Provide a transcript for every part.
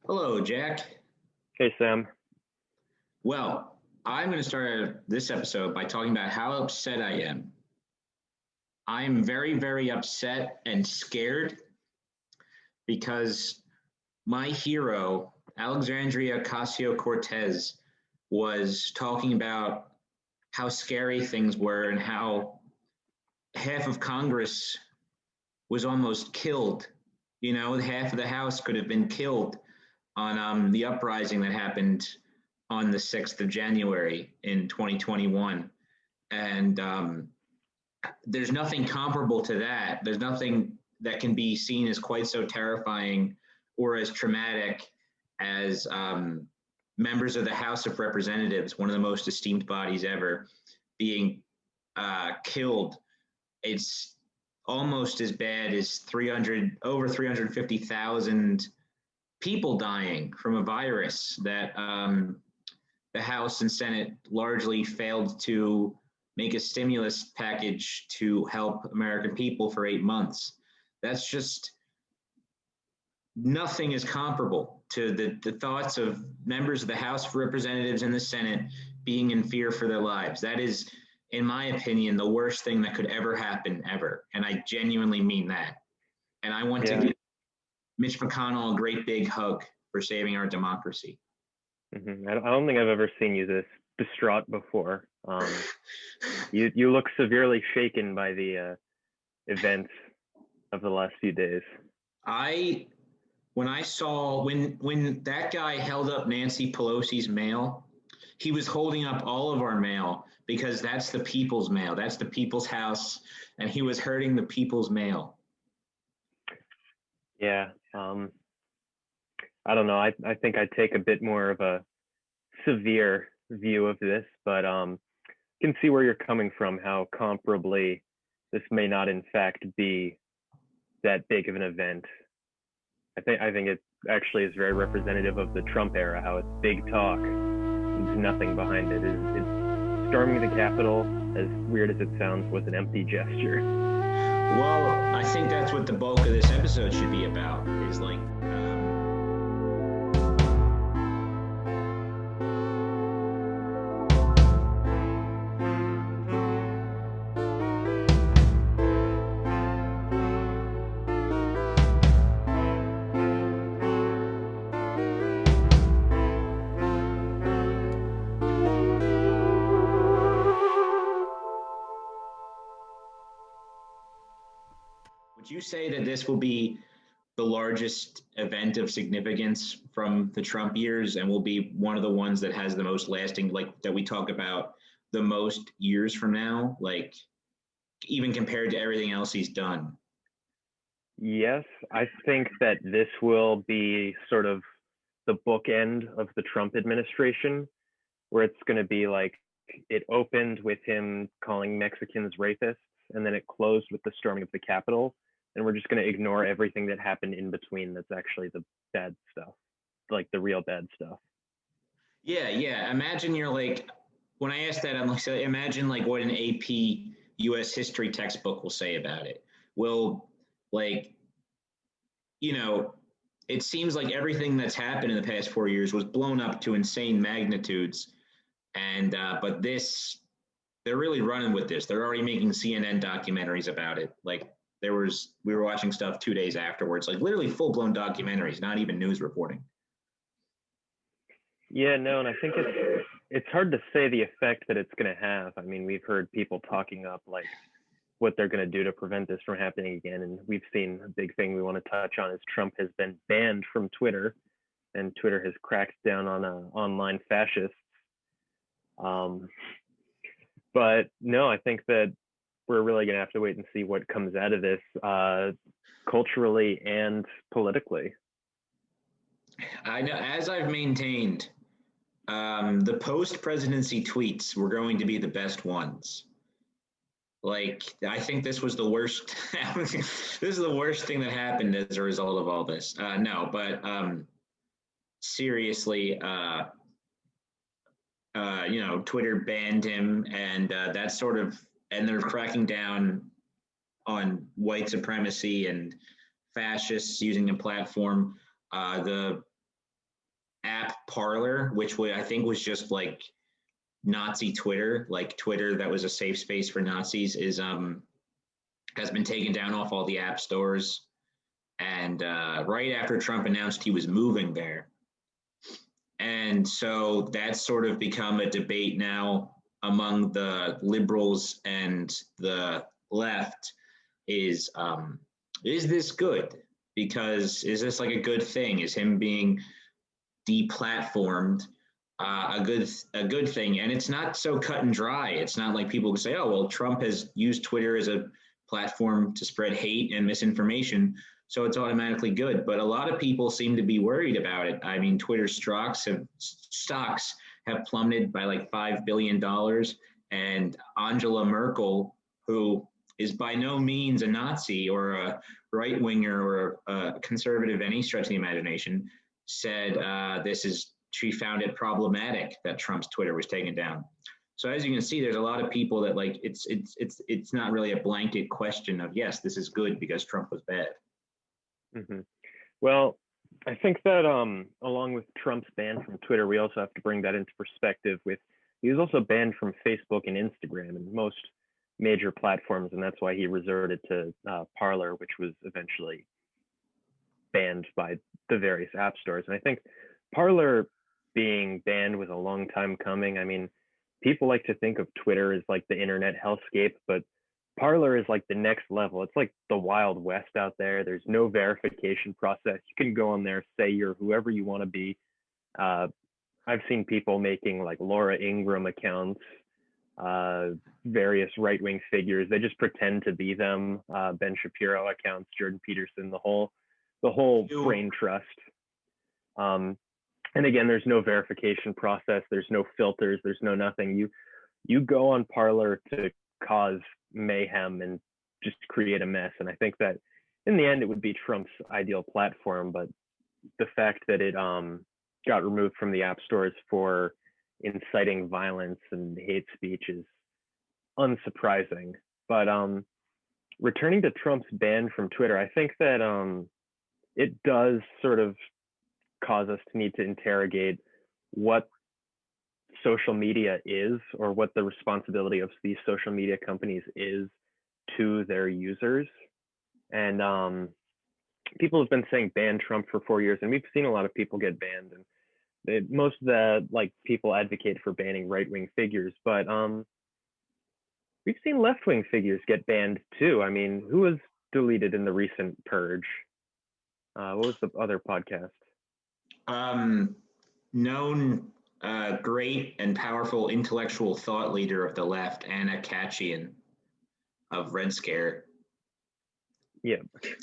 Hello, Jack. Hey Sam. Well, I'm going to start this episode by talking about how upset I am. I'm very, very upset and scared because my hero, Alexandria Ocasio Cortez, was talking about how scary things were and how half of Congress was almost killed. Half of the House could have been killed on the uprising that happened on the 6th of January in 2021. And there's nothing comparable to that. There's nothing that can be seen as quite so terrifying or as traumatic as members of the House of Representatives, one of the most esteemed bodies ever, being killed. It's almost as bad as 350,000 people dying from a virus that the House and Senate largely failed to make a stimulus package to help American people for 8 months. That's just nothing is comparable to the thoughts of members of the House of Representatives and the Senate being in fear for their lives. That is, in my opinion, the worst thing that could ever happen, ever. And I genuinely mean that. And I want to Yeah. give Mitch McConnell a great big hug for saving our democracy. I don't think I've ever seen you this distraught before. You look severely shaken by the events of the last few days. I when I saw when that guy held up Nancy Pelosi's mail, he was holding up all of our mail because that's the people's mail. That's the people's house, and he was hurting the people's mail. Yeah. I don't know. I think I take a bit more of a severe view of this, but can see where you're coming from. How comparably this may not, in fact, be that big of an event. I think it actually is very representative of the Trump era. How it's big talk, there's nothing behind it. It's storming the Capitol, as weird as it sounds, was an empty gesture. Well, I think that's what the bulk of this episode should be about. Is like. Would you say that this will be the largest event of significance from the Trump years and will be one of the ones that has the most lasting, like that we talk about the most years from now, like even compared to everything else he's done? Yes, I think that this will be sort of the bookend of the Trump administration, where it's going to be like it opened with him calling Mexicans rapists, and then it closed with the storming of the Capitol. And we're just going to ignore everything that happened in between that's actually the bad stuff, like the real bad stuff. Yeah, yeah. Imagine you're like, when I asked that, I'm like, so imagine like what an AP US history textbook will say about it. Will, like, you know, it seems like everything that's happened in the past 4 years was blown up to insane magnitudes. And, but this, they're really running with this. They're already making CNN documentaries about it. Like, we were watching stuff 2 days afterwards, like literally full blown documentaries, not even news reporting. Yeah, no, and I think it's hard to say the effect that it's going to have. I mean, we've heard people talking up like what they're going to do to prevent this from happening again, and we've seen a big thing we want to touch on is Trump has been banned from Twitter, and Twitter has cracked down on online fascists. Um, but no, I think that we're really going to have to wait and see what comes out of this culturally and politically. I know, as I've maintained, the post presidency tweets were going to be the best ones. Like, I think this was the worst. This is the worst thing that happened as a result of all this. No, but seriously, Twitter banned him, and that's sort of, and they're cracking down on white supremacy and fascists using the platform. The app Parler, which I think was just like Nazi Twitter, like Twitter that was a safe space for Nazis, is has been taken down off all the app stores. And right after Trump announced he was moving there. And so that's sort of become a debate now among the liberals and the left is this good? Because is this like a good thing? Is him being deplatformed a good thing? And it's not so cut and dry. It's not like people can say, oh, well, Trump has used Twitter as a platform to spread hate and misinformation, so it's automatically good. But a lot of people seem to be worried about it. I mean, Twitter stocks have plummeted by like $5 billion. And Angela Merkel, who is by no means a Nazi or a right winger or a conservative any stretch of the imagination, said she found it problematic that Trump's Twitter was taken down. So as you can see, there's a lot of people that like it's not really a blanket question of yes, this is good because Trump was bad. Mm-hmm. Well, I think that along with Trump's ban from Twitter, we also have to bring that into perspective. He was also banned from Facebook and Instagram and most major platforms, and that's why he resorted to Parler, which was eventually banned by the various app stores. And I think Parler being banned was a long time coming. I mean, people like to think of Twitter as like the internet hellscape, but Parler is like the next level. It's like the Wild West out there. There's no verification process. You can go on there, say you're whoever you want to be. I've seen people making like Laura Ingraham accounts, various right-wing figures. They just pretend to be them. Ben Shapiro accounts, Jordan Peterson, the whole brain trust. And again, there's no verification process. There's no filters. There's no nothing. You go on Parler to cause mayhem and just create a mess. And I think that in the end, it would be Trump's ideal platform. But the fact that it got removed from the app stores for inciting violence and hate speech is unsurprising. But returning to Trump's ban from Twitter, I think that it does sort of cause us to need to interrogate what social media is, or what the responsibility of these social media companies is to their users. And people have been saying ban Trump for 4 years, and we've seen a lot of people get banned, and most of the like people advocate for banning right-wing figures, but we've seen left-wing figures get banned too. I mean, who was deleted in the recent purge? What was the other podcast? Known great and powerful intellectual thought leader of the left, Anna Khachiyan of Red Scare. Yeah.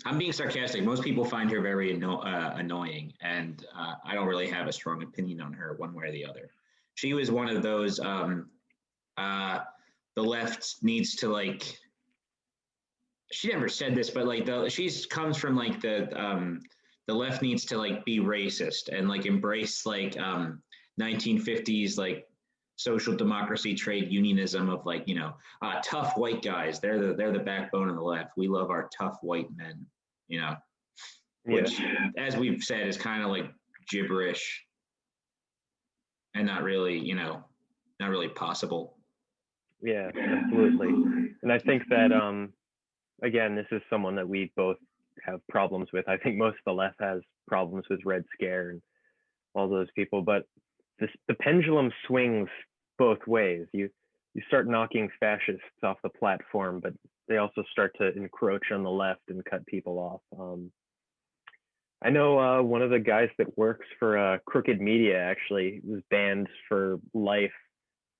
I'm being sarcastic. Most people find her very annoying, and I don't really have a strong opinion on her one way or the other. She was one of those the left needs to like. She never said this, but like she's comes from like the left needs to like be racist and like embrace like 1950s like social democracy, trade unionism of like, you know, tough white guys. They're the backbone of the left. We love our tough white men, you know, which, as we've said, is kind of like gibberish and not really, you know, not really possible. Yeah, absolutely. And I think that, again, this is someone that we both have problems with. I think most of the left has problems with Red Scare and all those people, but the pendulum swings both ways. You start knocking fascists off the platform, but they also start to encroach on the left and cut people off. I know one of the guys that works for Crooked Media actually was banned for life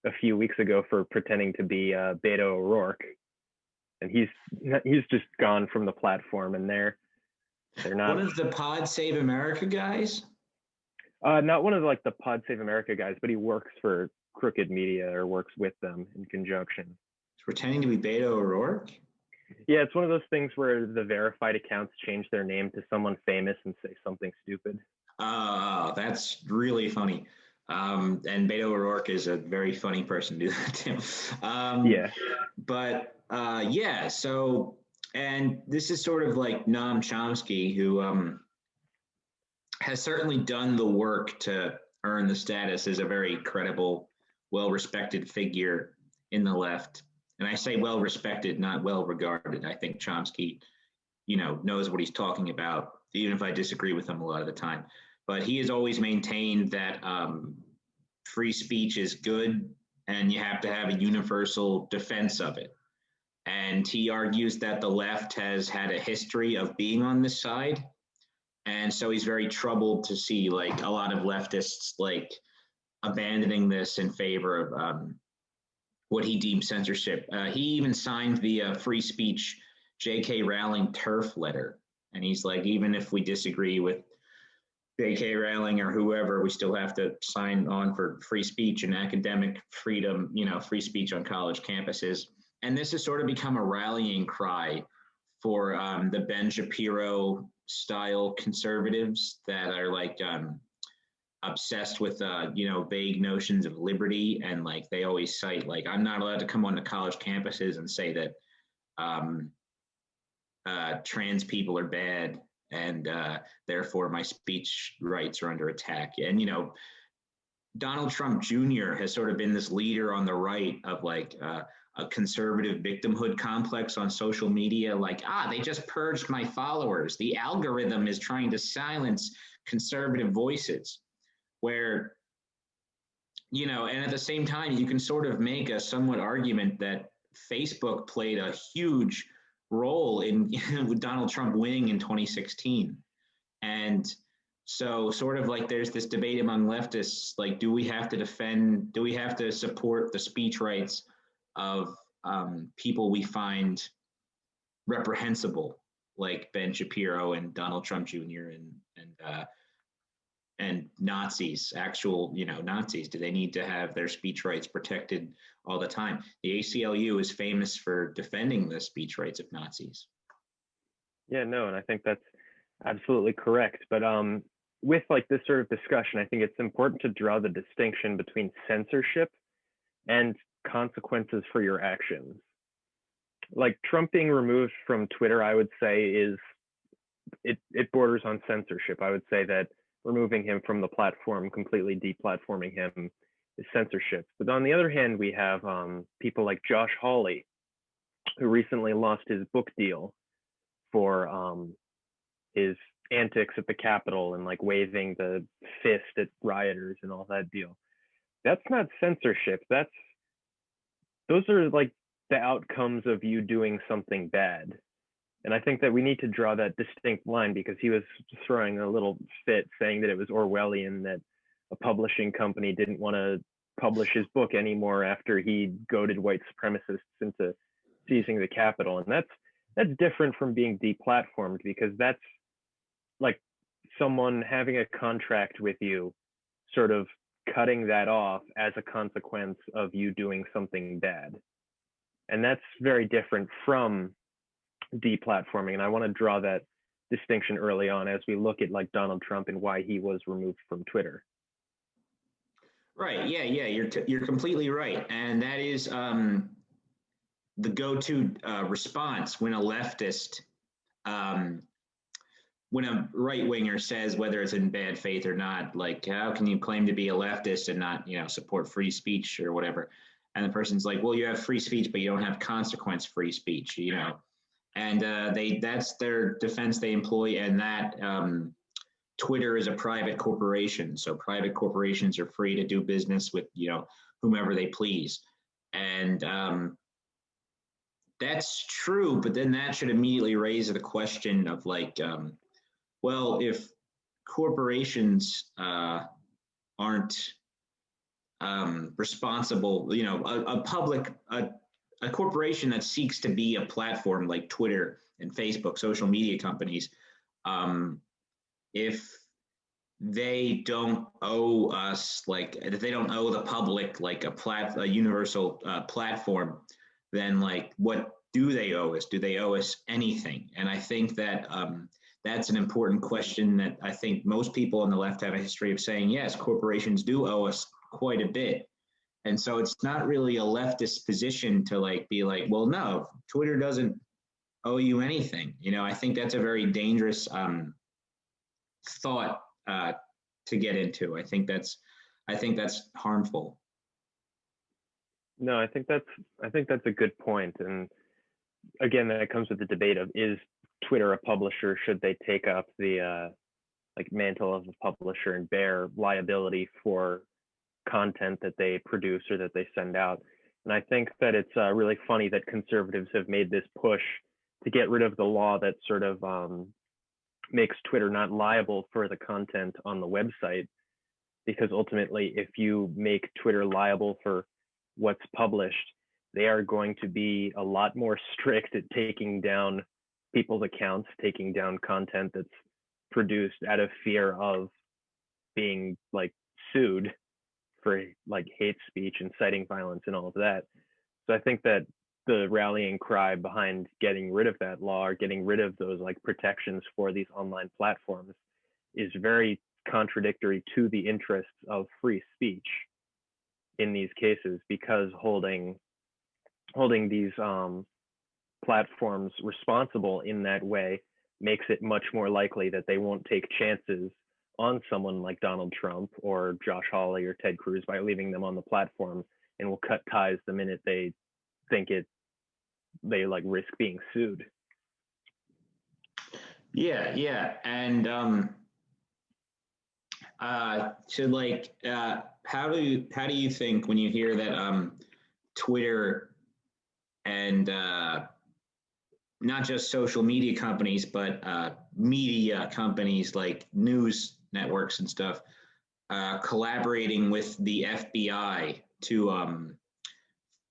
a few weeks ago for pretending to be Beto O'Rourke, and he's just gone from the platform. And they're not one of the Pod Save America guys. Not one of like the Pod Save America guys, but he works for Crooked Media or works with them in conjunction. He's pretending to be Beto O'Rourke? Yeah, it's one of those things where the verified accounts change their name to someone famous and say something stupid. That's really funny. And Beto O'Rourke is a very funny person to do that to. Yeah. But yeah, so, and this is sort of like Noam Chomsky, who has certainly done the work to earn the status as a very credible, well-respected figure in the left. And I say well-respected, not well-regarded. I think Chomsky, knows what he's talking about, even if I disagree with him a lot of the time. But he has always maintained that free speech is good, and you have to have a universal defense of it. And he argues that the left has had a history of being on this side. And so he's very troubled to see like a lot of leftists like abandoning this in favor of what he deems censorship. He even signed the free speech J.K. Rowling turf letter. And he's like, even if we disagree with J.K. Rowling or whoever, we still have to sign on for free speech and academic freedom, free speech on college campuses. And this has sort of become a rallying cry for the Ben Shapiro style conservatives that are like obsessed with vague notions of liberty, and like they always cite like I'm not allowed to come onto college campuses and say that trans people are bad, and therefore my speech rights are under attack. And Donald Trump Jr. has sort of been this leader on the right of like a conservative victimhood complex on social media, like, they just purged my followers. The algorithm is trying to silence conservative voices, where, and at the same time, you can sort of make a somewhat argument that Facebook played a huge role in Donald Trump winning in 2016. And so sort of like there's this debate among leftists, like, do we have to support the speech rights of people we find reprehensible, like Ben Shapiro and Donald Trump Jr. and Nazis, actual Nazis? Do they need to have their speech rights protected all the time? The ACLU is famous for defending the speech rights of Nazis. Yeah, no, and I think that's absolutely correct. But with like this sort of discussion, I think it's important to draw the distinction between censorship and consequences for your actions. Like Trump being removed from Twitter, I would say it borders on censorship. I would say that removing him from the platform, completely deplatforming him, is censorship. But on the other hand, we have people like Josh Hawley, who recently lost his book deal for his antics at the Capitol and like waving the fist at rioters and all that deal. That's not censorship. Those are like the outcomes of you doing something bad. And I think that we need to draw that distinct line, because he was throwing a little fit saying that it was Orwellian that a publishing company didn't want to publish his book anymore after he goaded white supremacists into seizing the Capitol. And that's different from being deplatformed, because that's like someone having a contract with you, sort of cutting that off as a consequence of you doing something bad. And that's very different from deplatforming. And I want to draw that distinction early on as we look at like Donald Trump and why he was removed from Twitter. Right. Yeah. You're completely right. And that is the go-to response when a leftist, when a right-winger says, whether it's in bad faith or not, like, how can you claim to be a leftist and not, support free speech or whatever? And the person's like, well, you have free speech, but you don't have consequence-free speech, And that's their defense they employ, and that Twitter is a private corporation, so private corporations are free to do business with whomever they please, and that's true. But then that should immediately raise the question of like, well, if corporations aren't responsible, a corporation that seeks to be a platform like Twitter and Facebook, social media companies, if they don't owe us, like, if they don't owe the public like a universal platform, then like what do they owe us? Do they owe us anything? And I think that that's an important question that I think most people on the left have a history of saying, yes, corporations do owe us quite a bit. And so it's not really a leftist position to like be like, well, no, Twitter doesn't owe you anything. I think that's a very dangerous thought to get into. I think that's harmful. No, I think that's a good point. And again, that comes with the debate of, is Twitter a publisher? Should they take up the like mantle of a publisher and bear liability for content that they produce or that they send out? And I think that it's really funny that conservatives have made this push to get rid of the law that sort of makes Twitter not liable for the content on the website, because ultimately, if you make Twitter liable for what's published, they are going to be a lot more strict at taking down people's accounts, taking down content that's produced out of fear of being like sued for like hate speech, inciting violence, and all of that. So I think that the rallying cry behind getting rid of that law, or getting rid of those like protections for these online platforms, is very contradictory to the interests of free speech in these cases, because holding these platforms responsible in that way makes it much more likely that they won't take chances on someone like Donald Trump or Josh Hawley or Ted Cruz by leaving them on the platform, and will cut ties the minute they think they like risk being sued. Yeah, and so like, how do you think when you hear that Twitter and not just social media companies, but media companies like news networks and stuff collaborating with the FBI to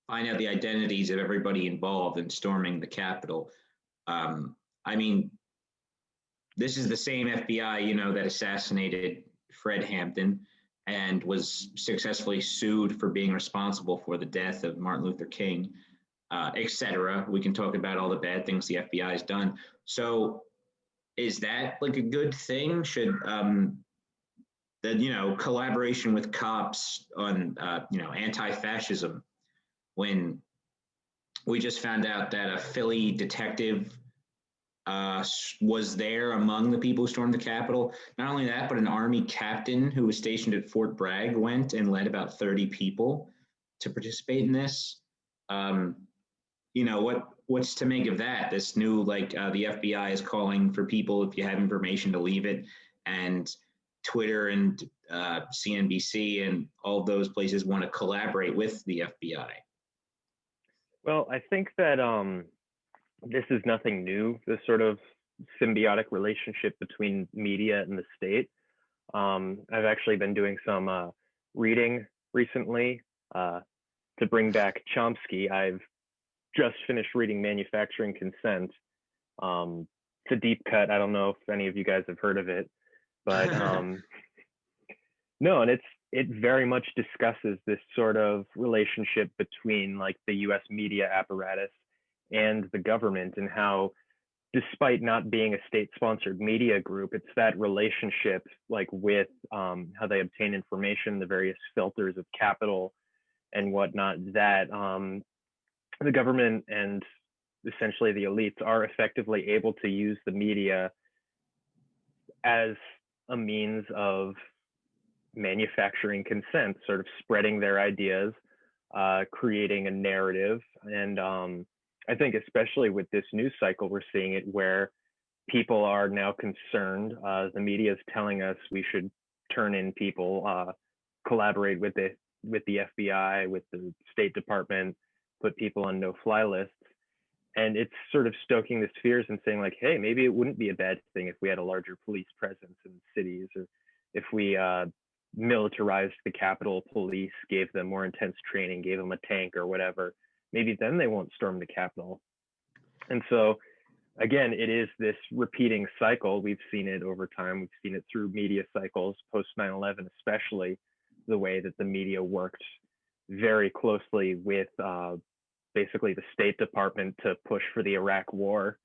find out the identities of everybody involved in storming the Capitol? I mean, this is the same FBI, that assassinated Fred Hampton and was successfully sued for being responsible for the death of Martin Luther King, etc. We can talk about all the bad things the FBI has done. So is that like a good thing? Should the collaboration with cops on anti-fascism, when we just found out that a Philly detective was there among the people who stormed the Capitol. Not only that, but an Army captain who was stationed at Fort Bragg went and led about 30 people to participate in this. What's to make of that? This new, the FBI is calling for people, if you have information, to leave it, and Twitter and CNBC and all those places want to collaborate with the FBI. Well, I think that this is nothing new, this sort of symbiotic relationship between media and the state. I've actually been doing some reading recently to bring back Chomsky. I've just finished reading Manufacturing Consent. It's a deep cut. I don't know if any of you guys have heard of it, but no, and it very much discusses this sort of relationship between like the US media apparatus and the government, and how, despite not being a state-sponsored media group, it's that relationship like with how they obtain information, the various filters of capital and whatnot, that the government and essentially the elites are effectively able to use the media as a means of manufacturing consent, sort of spreading their ideas, creating a narrative. And I think especially with this news cycle, we're seeing it where people are now concerned. The media is telling us we should turn in people, collaborate with the FBI, with the State Department, put people on no-fly lists. And it's sort of stoking this fears and saying like, hey, maybe it wouldn't be a bad thing if we had a larger police presence in cities, or if we militarized the Capitol Police, gave them more intense training, gave them a tank or whatever. Maybe then they won't storm the Capitol. And so, again, it is this repeating cycle. We've seen it over time. We've seen it through media cycles, post 9/11 especially, the way that the media worked very closely with basically the State Department to push for the Iraq War.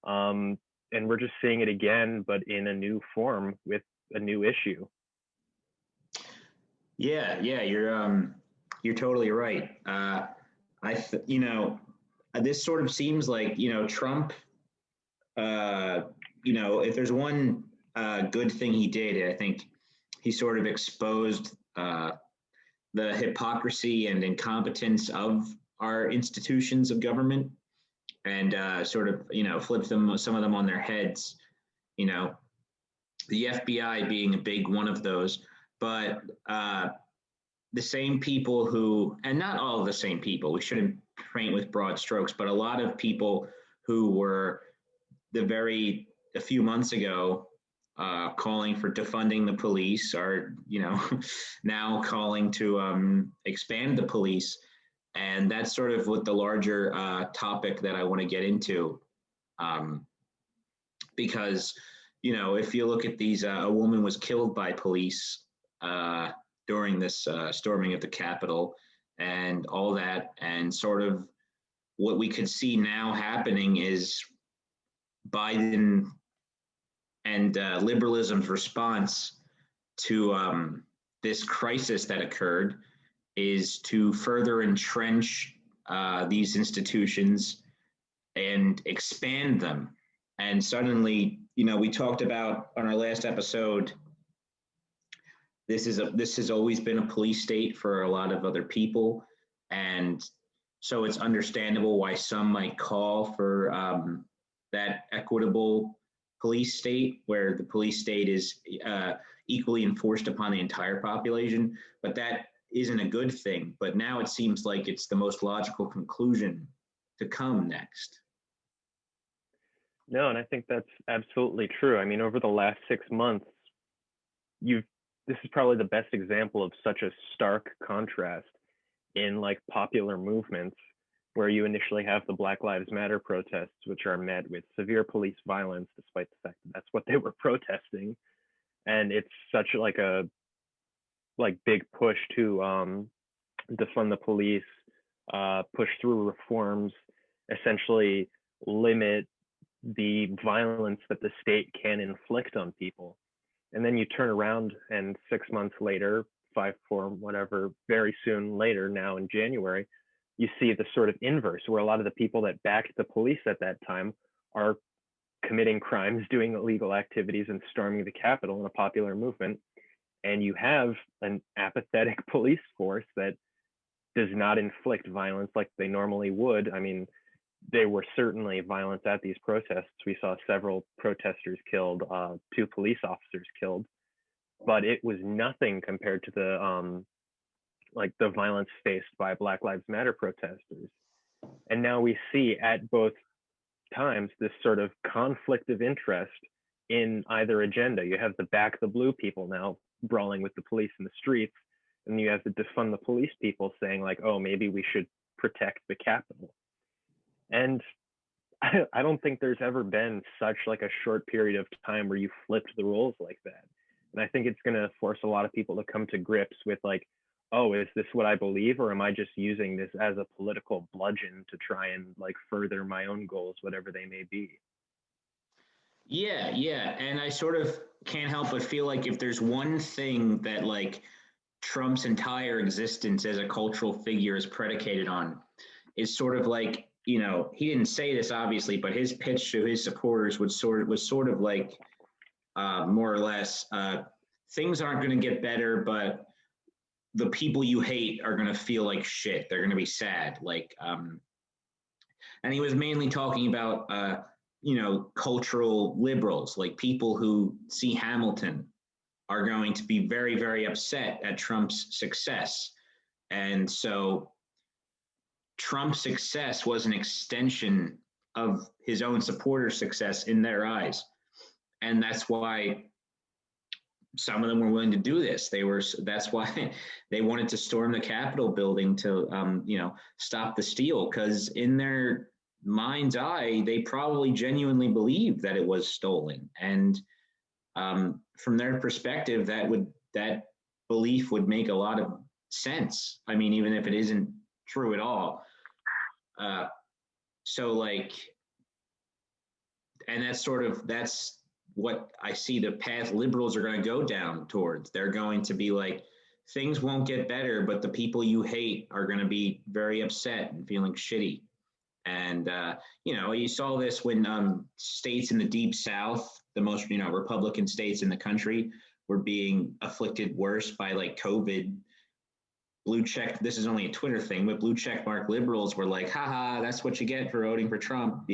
And we're just seeing it again, but in a new form with a new issue. Yeah, you're totally right. This sort of seems like, Trump, if there's one good thing he did. I think he sort of exposed the hypocrisy and incompetence of our institutions of government, and sort of flipped some of them on their heads. You know, the FBI being a big one of those, but the same people who, and not all of the same people, we shouldn't paint with broad strokes, but a lot of people who were a few months ago calling for defunding the police are, now calling to expand the police. And that's sort of what the larger topic that I want to get into. Um, because, if you look at these, a woman was killed by police during this storming of the Capitol and all that. And sort of what we could see now happening is Biden and liberalism's response to this crisis that occurred is to further entrench these institutions and expand them. And suddenly, we talked about on our last episode, this has always been a police state for a lot of other people, and so it's understandable why some might call for that equitable police state, where the police state is equally enforced upon the entire population. But that isn't a good thing. But now it seems like it's the most logical conclusion to come next. No, and I think that's absolutely true. I mean, over the last 6 months, this is probably the best example of such a stark contrast in like popular movements, where you initially have the Black Lives Matter protests, which are met with severe police violence, despite the fact that that's what they were protesting. And it's such like a big push to defund the police, push through reforms, essentially limit the violence that the state can inflict on people. And then you turn around and 6 months later, 5, 4, whatever, very soon later, now in January, you see the sort of inverse, where a lot of the people that backed the police at that time are committing crimes, doing illegal activities, and storming the Capitol in a popular movement. And you have an apathetic police force that does not inflict violence like they normally would. I mean, there were certainly violence at these protests. We saw several protesters killed, 2 police officers killed, but it was nothing compared to the violence faced by Black Lives Matter protesters. And now we see at both times this sort of conflict of interest in either agenda. You have the back the blue people now brawling with the police in the streets, and you have the defund the police people saying like, oh, maybe we should protect the Capitol. And I don't think there's ever been such like a short period of time where you flipped the roles like that. And I think it's going to force a lot of people to come to grips with like, oh, is this what I believe, or am I just using this as a political bludgeon to try and like further my own goals, whatever they may be? Yeah, yeah. And I sort of can't help but feel like if there's one thing that like Trump's entire existence as a cultural figure is predicated on, is sort of like, he didn't say this obviously, but his pitch to his supporters was sort of like more or less, things aren't going to get better, but the people you hate are going to feel like shit. They're going to be sad. Like, and he was mainly talking about, cultural liberals, like people who see Hamilton are going to be very, very upset at Trump's success. And so Trump's success was an extension of his own supporters' success in their eyes. And that's why some of them were willing to do this. That's why they wanted to storm the Capitol building to, stop the steal, because in their mind's eye, they probably genuinely believed that it was stolen. And from their perspective, that belief would make a lot of sense. I mean, even if it isn't true at all. So like, and that's what I see the path liberals are going to go down towards. They're going to be like, things won't get better, but the people you hate are going to be very upset and feeling shitty. And, you saw this when states in the Deep South the most, Republican states in the country were being afflicted worse by like COVID. Blue check, this is only a Twitter thing, but blue check mark liberals were like, haha, that's what you get for voting for Trump.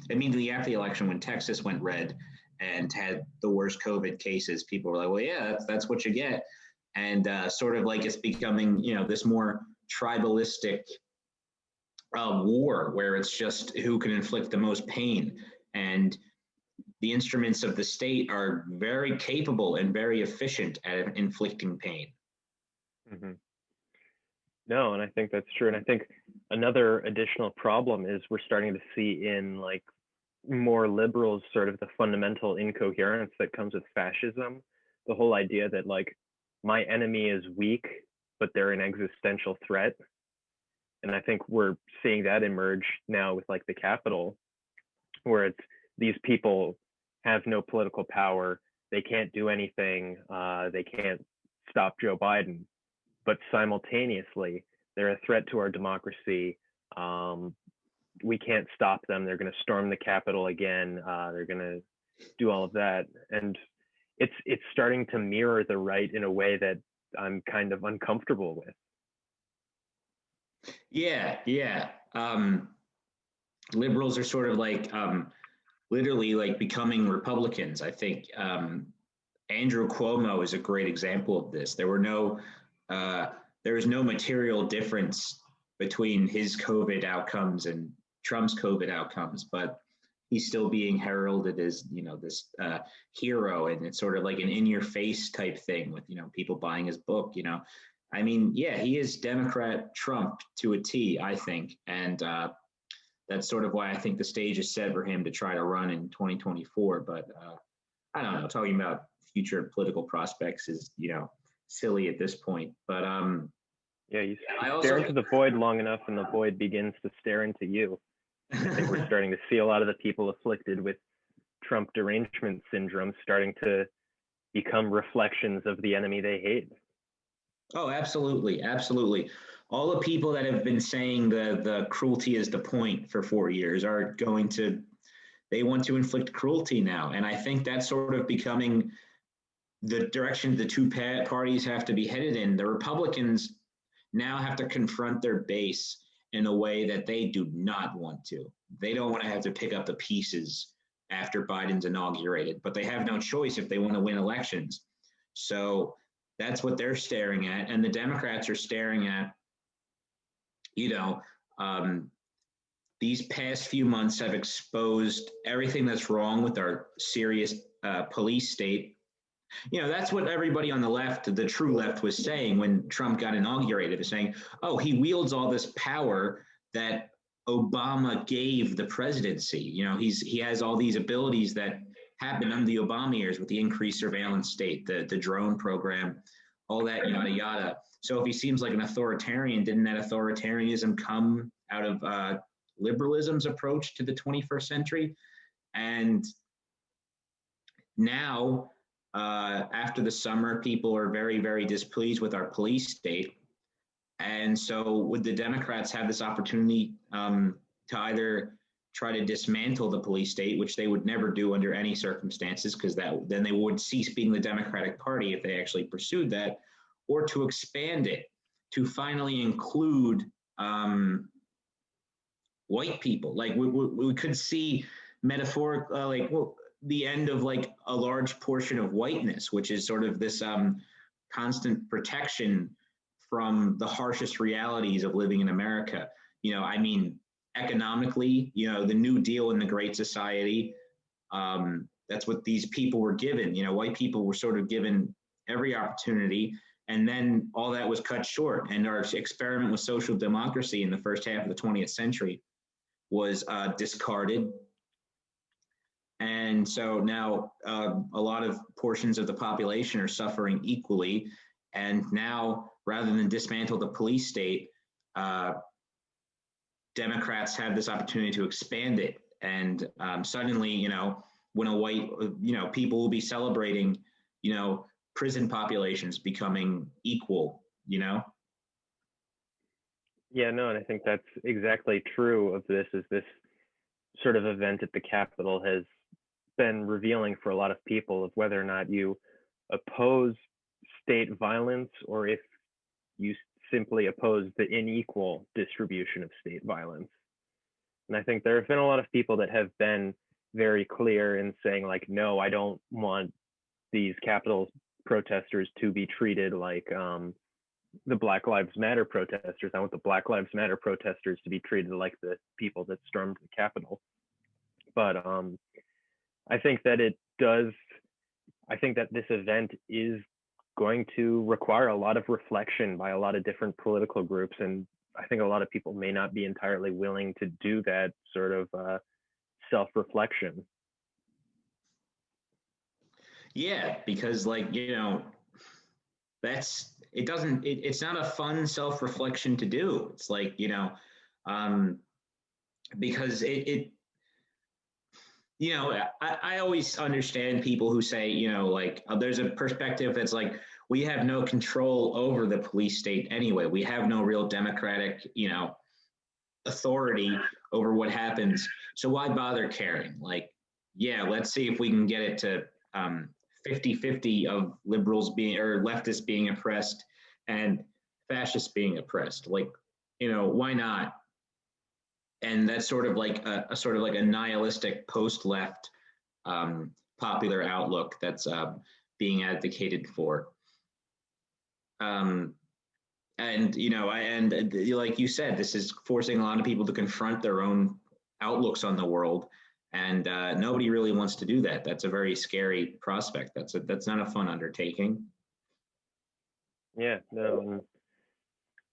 Immediately after the election, when Texas went red and had the worst COVID cases, people were like, well, yeah, that's what you get. And sort of like it's becoming, this more tribalistic war where it's just who can inflict the most pain. And the instruments of the state are very capable and very efficient at inflicting pain. Mm-hmm. No, and I think that's true. And I think another additional problem is we're starting to see in like more liberals sort of the fundamental incoherence that comes with fascism. The whole idea that like my enemy is weak, but they're an existential threat. And I think we're seeing that emerge now with like the Capitol, where it's these people have no political power. They can't do anything. They can't stop Joe Biden, but simultaneously they're a threat to our democracy. We can't stop them. They're going to storm the Capitol again. They're going to do all of that, and it's starting to mirror the right in a way that I'm kind of uncomfortable with. Yeah. Liberals are sort of like literally like becoming Republicans. I think Andrew Cuomo is a great example of this. There was no material difference between his COVID outcomes and Trump's COVID outcomes, but he's still being heralded as this hero, and it's sort of like an in-your-face type thing with people buying his book. I mean, yeah, he is Democrat Trump to a T, I think, and that's sort of why I think the stage is set for him to try to run in 2024. But I don't know, talking about future political prospects is silly at this point. But yeah, you stare into the void long enough, and the void begins to stare into you. I think we're starting to see a lot of the people afflicted with Trump derangement syndrome starting to become reflections of the enemy they hate. Oh, absolutely. All the people that have been saying the cruelty is the point for 4 years are they want to inflict cruelty now. And I think that's sort of becoming the direction the two parties have to be headed in. The Republicans now have to confront their base in a way that they do not want to. They don't want to have to pick up the pieces after Biden's inaugurated, but they have no choice if they want to win elections. So that's what they're staring at. And the Democrats are staring at, these past few months have exposed everything that's wrong with our serious police state. That's what everybody on the left, the true left, was saying when Trump got inaugurated, is saying, oh, he wields all this power that Obama gave the presidency. He has all these abilities that happened under the Obama years with the increased surveillance state, the drone program, all that, yada, yada. So if he seems like an authoritarian, didn't that authoritarianism come out of liberalism's approach to the 21st century? And now, after the summer, people are very, very displeased with our police state. And so would the Democrats have this opportunity to either try to dismantle the police state, which they would never do under any circumstances, because then they would cease being the Democratic Party if they actually pursued that, or to expand it to finally include white people. Like we could see the end of like a large portion of whiteness, which is sort of this constant protection from the harshest realities of living in America. I mean, economically, the New Deal and the Great Society, that's what these people were given. White people were sort of given every opportunity, and then all that was cut short. And our experiment with social democracy in the first half of the 20th century was discarded. And so now a lot of portions of the population are suffering equally. And now, rather than dismantle the police state, Democrats have this opportunity to expand it. And suddenly, when a white, people will be celebrating, prison populations becoming equal, Yeah, no, and I think that's exactly true of this, is this sort of event at the Capitol has been revealing for a lot of people of whether or not you oppose state violence or if you simply oppose the unequal distribution of state violence. And I think there have been a lot of people that have been very clear in saying, like, no, I don't want these Capitol protesters to be treated like the Black Lives Matter protesters. I want the Black Lives Matter protesters to be treated like the people that stormed the Capitol. But I think that this event is going to require a lot of reflection by a lot of different political groups. And I think a lot of people may not be entirely willing to do that sort of self-reflection. Yeah, because it's not a fun self-reflection to do. It's like, because I always understand people who say, there's a perspective that's like, we have no control over the police state anyway. We have no real democratic, authority over what happens. So why bother caring? Like, yeah, let's see if we can get it to 50-50 of liberals being or leftists being oppressed and fascists being oppressed. Like, why not? And that's sort of like a nihilistic post-left popular outlook that's being advocated for. And like you said, this is forcing a lot of people to confront their own outlooks on the world, and nobody really wants to do that. That's a very scary prospect. That's not a fun undertaking. Yeah, no,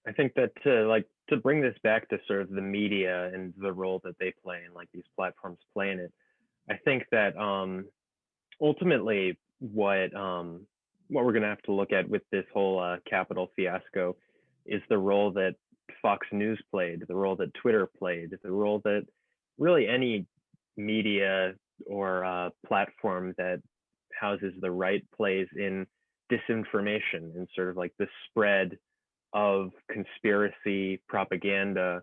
I think that to bring this back to sort of the media and the role that they play and like these platforms play in it, I think that ultimately what we're going to have to look at with this whole Capitol fiasco is the role that Fox News played, the role that Twitter played, the role that really any media or platform that houses the right plays in disinformation and sort of like the spread of conspiracy propaganda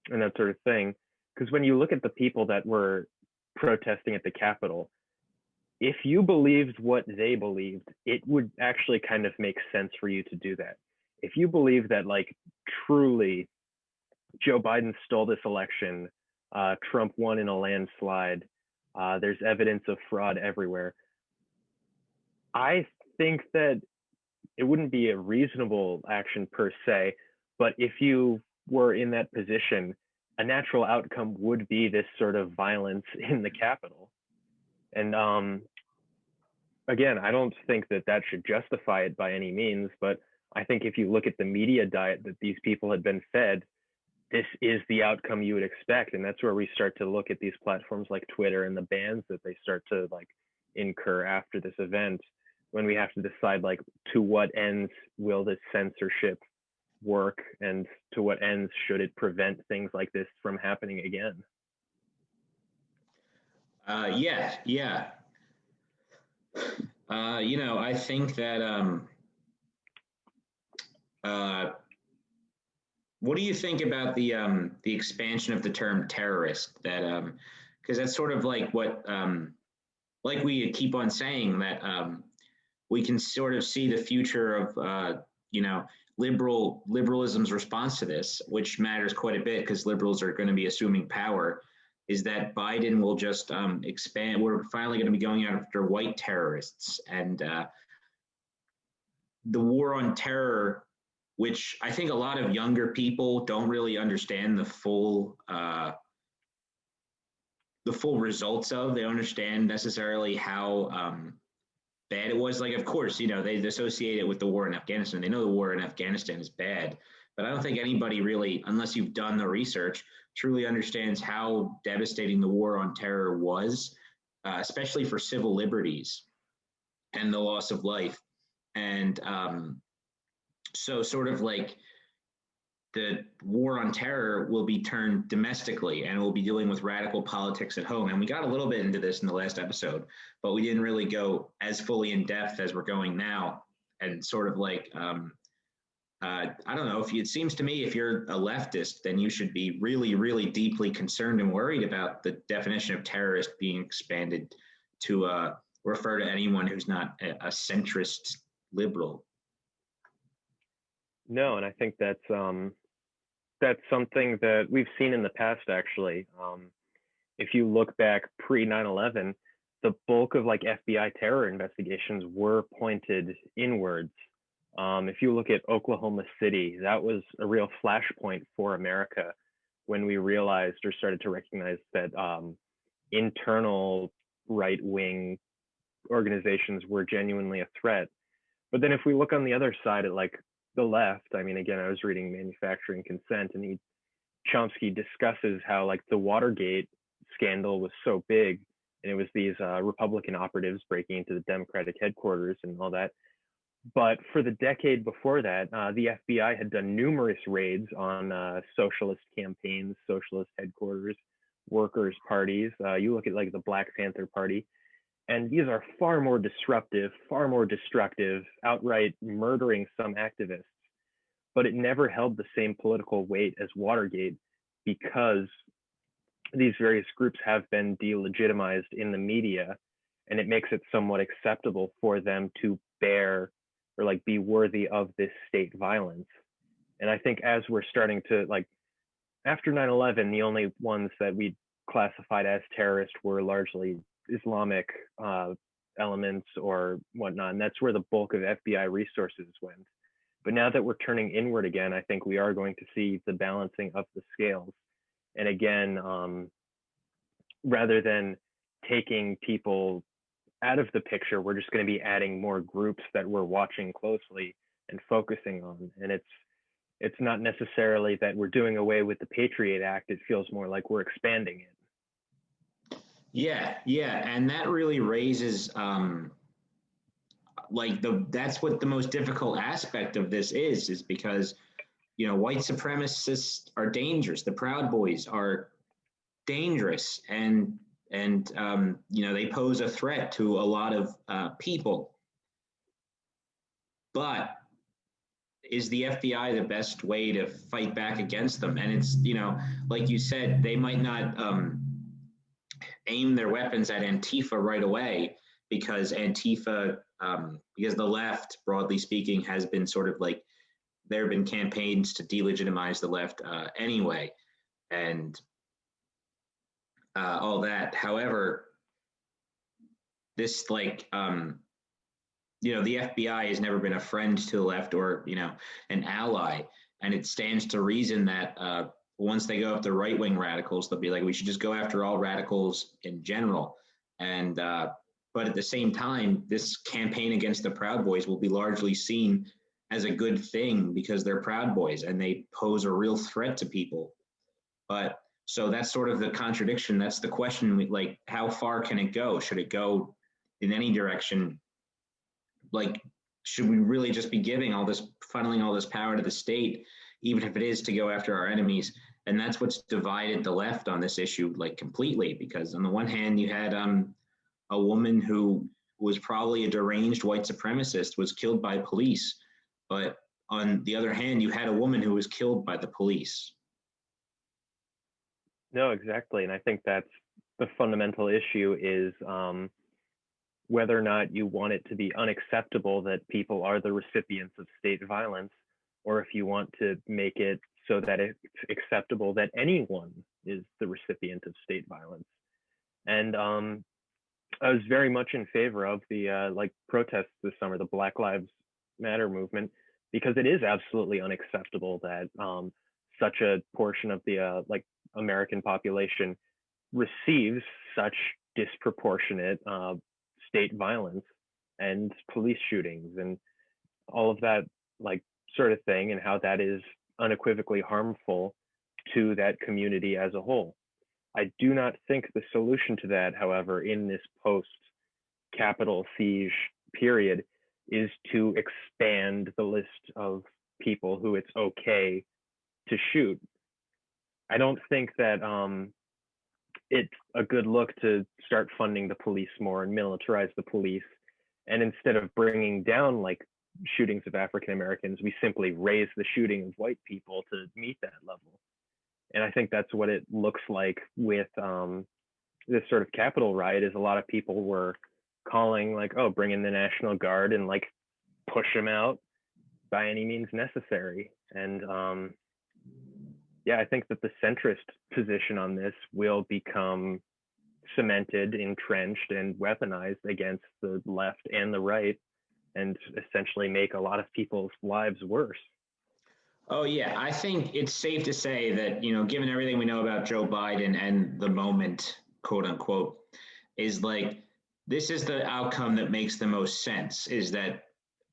and that sort of thing. Because when you look at the people that were protesting at the Capitol, if you believed what they believed, it would actually kind of make sense for you to do that. If you believe that like truly Joe Biden stole this election, Trump won in a landslide, there's evidence of fraud everywhere, I think that it wouldn't be a reasonable action per se, but if you were in that position, a natural outcome would be this sort of violence in the Capitol. And again, I don't think that should justify it by any means, but I think if you look at the media diet that these people had been fed, this is the outcome you would expect. And that's where we start to look at these platforms like Twitter and the bans that they start to like incur after this event, when we have to decide like to what ends will this censorship work and to what ends should it prevent things like this from happening again. Yeah. I think that what do you think about the expansion of the term terrorist? That because that's sort of like what like we keep on saying that we can sort of see the future of liberalism's response to this, which matters quite a bit because liberals are going to be assuming power. Is that Biden will just expand. We're finally going to be going after white terrorists, and the war on terror, which I think a lot of younger people don't really understand the full results of. They don't understand necessarily how bad it was. Like, of course, they associate it with the war in Afghanistan. They know the war in Afghanistan is bad, but I don't think anybody really, unless you've done the research, truly understands how devastating the war on terror was, especially for civil liberties and the loss of life. And so sort of like the war on terror will be turned domestically and we'll be dealing with radical politics at home. And we got a little bit into this in the last episode, but we didn't really go as fully in depth as we're going now. And sort of like, I don't know, it seems to me if you're a leftist, then you should be really, really deeply concerned and worried about the definition of terrorist being expanded to refer to anyone who's not a centrist liberal. No, and I think that's something that we've seen in the past, actually. If you look back pre 9/11, the bulk of like FBI terror investigations were pointed inwards. If you look at Oklahoma City, that was a real flashpoint for America when we realized or started to recognize that internal right-wing organizations were genuinely a threat. But then if we look on the other side at like the left, I mean, again, I was reading Manufacturing Consent, and Chomsky discusses how like the Watergate scandal was so big, and it was these Republican operatives breaking into the Democratic headquarters and all that. But for the decade before that, the FBI had done numerous raids on socialist campaigns, socialist headquarters, workers' parties. You look at like the Black Panther Party, and these are far more disruptive, far more destructive, outright murdering some activists. But it never held the same political weight as Watergate because these various groups have been delegitimized in the media, and it makes it somewhat acceptable for them to bear or like be worthy of this state violence. And I think as we're starting to like after 9/11, the only ones that we classified as terrorist were largely Islamic elements or whatnot, and that's where the bulk of FBI resources went. But now that we're turning inward again, I think we are going to see the balancing of the scales. And again, rather than taking people out of the picture, we're just going to be adding more groups that we're watching closely and focusing on. And it's not necessarily that we're doing away with the Patriot Act. It feels more like we're expanding it. Yeah, and that really raises that's what the most difficult aspect of this is because white supremacists are dangerous. The Proud Boys are dangerous, and they pose a threat to a lot of people. But is the FBI the best way to fight back against them? And it's like you said, they might not aim their weapons at Antifa right away because Antifa, because the left, broadly speaking, has been sort of like there have been campaigns to delegitimize the left anyway, and all that. However, this the FBI has never been a friend to the left or an ally, and it stands to reason that once they go after right-wing radicals, they'll be like, we should just go after all radicals in general. And but at the same time, this campaign against the Proud Boys will be largely seen as a good thing because they're Proud Boys and they pose a real threat to people. But so that's sort of the contradiction. That's the question, like, how far can it go? Should it go in any direction? Like, should we really just be funneling all this power to the state, even if it is to go after our enemies? And that's what's divided the left on this issue, like, completely. Because on the one hand, you had a woman who was probably a deranged white supremacist was killed by police. But on the other hand, you had a woman who was killed by the police. No, exactly. And I think that's the fundamental issue is whether or not you want it to be unacceptable that people are the recipients of state violence, or if you want to make it so that it's acceptable that anyone is the recipient of state violence. And I was very much in favor of the protests this summer, the Black Lives Matter movement, because it is absolutely unacceptable that such a portion of the American population receives such disproportionate state violence and police shootings and all of that sort of thing, and how that is unequivocally harmful to that community as a whole. I do not think the solution to that, however, in this post-Capitol siege period is to expand the list of people who it's okay to shoot. I don't think that it's a good look to start funding the police more and militarize the police. And instead of bringing down shootings of African Americans, we simply raise the shooting of white people to meet that level. And I think that's what it looks like with this sort of Capitol riot is a lot of people were calling like, oh, bring in the National Guard and like push them out by any means necessary. And yeah, I think that the centrist position on this will become cemented, entrenched, and weaponized against the left and the right, and essentially make a lot of people's lives worse. Oh yeah, I think it's safe to say that, given everything we know about Joe Biden and the moment, quote unquote, is like this is the outcome that makes the most sense is that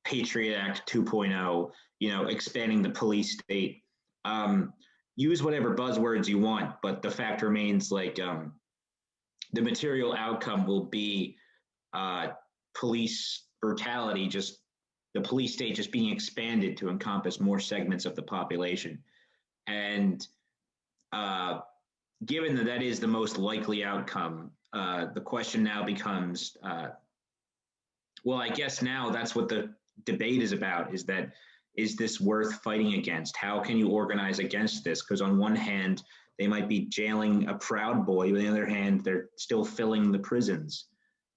Patriot Act 2.0, expanding the police state. Um, Use whatever buzzwords you want, but the fact remains like the material outcome will be uh, police brutality, just the police state just being expanded to encompass more segments of the population. And uh, given that that is the most likely outcome, the question now becomes, well, I guess now that's what the debate is about: is this worth fighting against? How can you organize against this? Because on one hand, they might be jailing a Proud Boy, but on the other hand, they're still filling the prisons.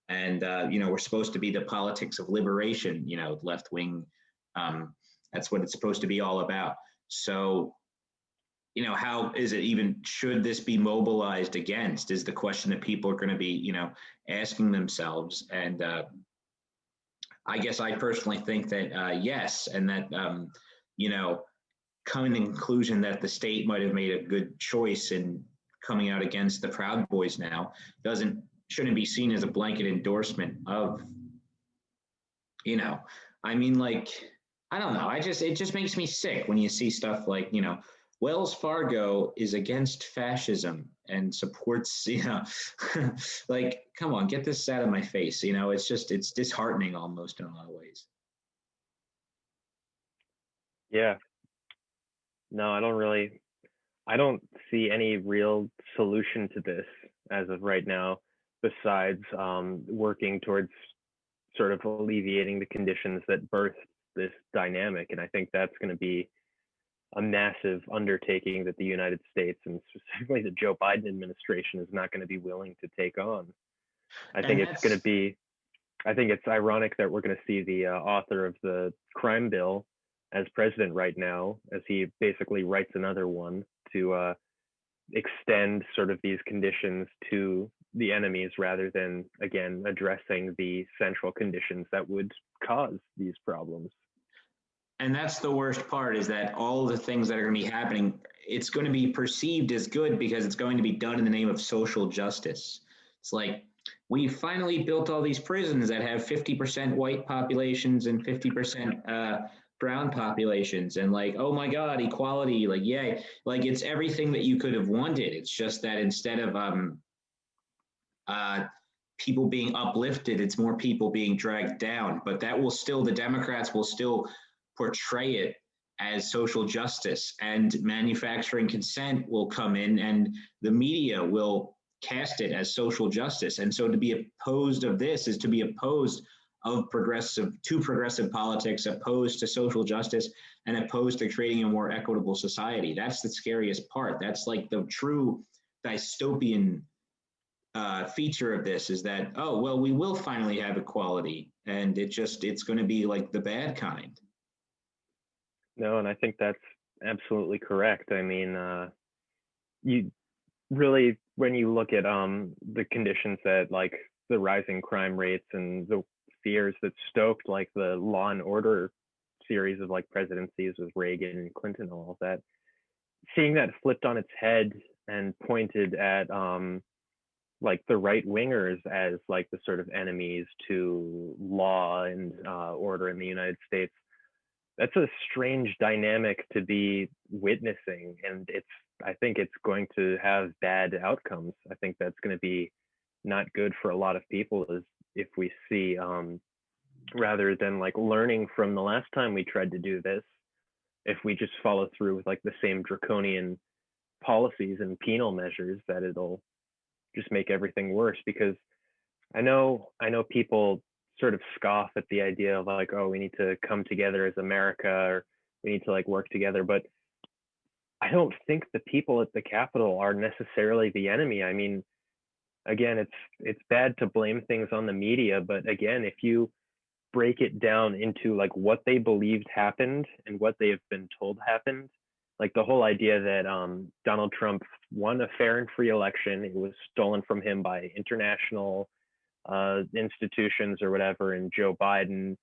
And we're supposed to be the politics of liberation, left wing. Um, that's what it's supposed to be all about. So, how is it even, should this be mobilized against, is the question that people are going to be, asking themselves. And I guess I personally think that yes, and that you know, coming to the conclusion that the state might have made a good choice in coming out against the Proud Boys now doesn't shouldn't be seen as a blanket endorsement of, you know, I mean, like, I don't know. It just makes me sick when you see stuff like, Wells Fargo is against fascism and supports, like, come on, get this out of my face. It's disheartening almost in a lot of ways. Yeah, no, I don't see any real solution to this as of right now, besides working towards sort of alleviating the conditions that birthed this dynamic. And I think that's going to be a massive undertaking that the United States and specifically the Joe Biden administration is not going to be willing to take on. I think And it's going to that's be, I think it's ironic that we're going to see the author of the crime bill as president right now, as he basically writes another one to extend sort of these conditions to the enemies rather than, again, addressing the central conditions that would cause these problems. and that's the worst part is that all the things that are going to be happening, it's going to be perceived as good because it's going to be done in the name of social justice. It's like we finally built all these prisons that have 50% white populations and 50% brown populations, and like, oh my god, equality, like, yay, like it's everything that you could have wanted. It's just that instead of uh, people being uplifted, it's more people being dragged down. But that will still, the Democrats will still portray it as social justice, and manufacturing consent will come in, and the media will cast it as social justice. And so to be opposed of this is to be opposed of progressive politics, opposed to social justice, and opposed to creating a more equitable society. That's the scariest part. That's like the true dystopian feature of this, is that, oh well, we will finally have equality, and it's going to be like the bad kind. No, and I think that's absolutely correct. I mean, you really, when you look at the conditions that like the rising crime rates and the fears that stoked like the Law and Order series of like presidencies with Reagan and Clinton and all of that, seeing that flipped on its head and pointed at like the right wingers as like the sort of enemies to law and order in the United States, that's a strange dynamic to be witnessing, and I think it's going to have bad outcomes. I think that's going to be not good for a lot of people, is if we see rather than like learning from the last time we tried to do this, if we just follow through with like the same draconian policies and penal measures, that it'll just make everything worse. Because I know people sort of scoff at the idea of like, oh, we need to come together as America, or we need to like work together. But I don't think the people at the Capitol are necessarily the enemy. I mean, again, it's bad to blame things on the media, but again, if you break it down into like what they believed happened and what they have been told happened, like the whole idea that Donald Trump won a fair and free election, it was stolen from him by international institutions or whatever, and Joe Biden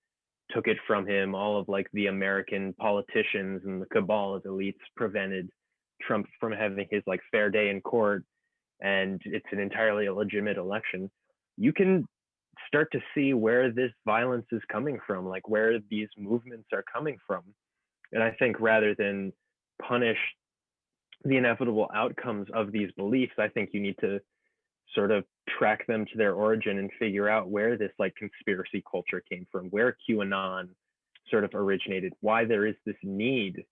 took it from him. All of like the American politicians and the cabal of elites prevented Trump from having his like fair day in court, and it's an entirely illegitimate election. You can start to see where this violence is coming from, like where these movements are coming from. And I think rather than punish the inevitable outcomes of these beliefs, I think you need to sort of track them to their origin and figure out where this like conspiracy culture came from, where QAnon sort of originated, why there is this need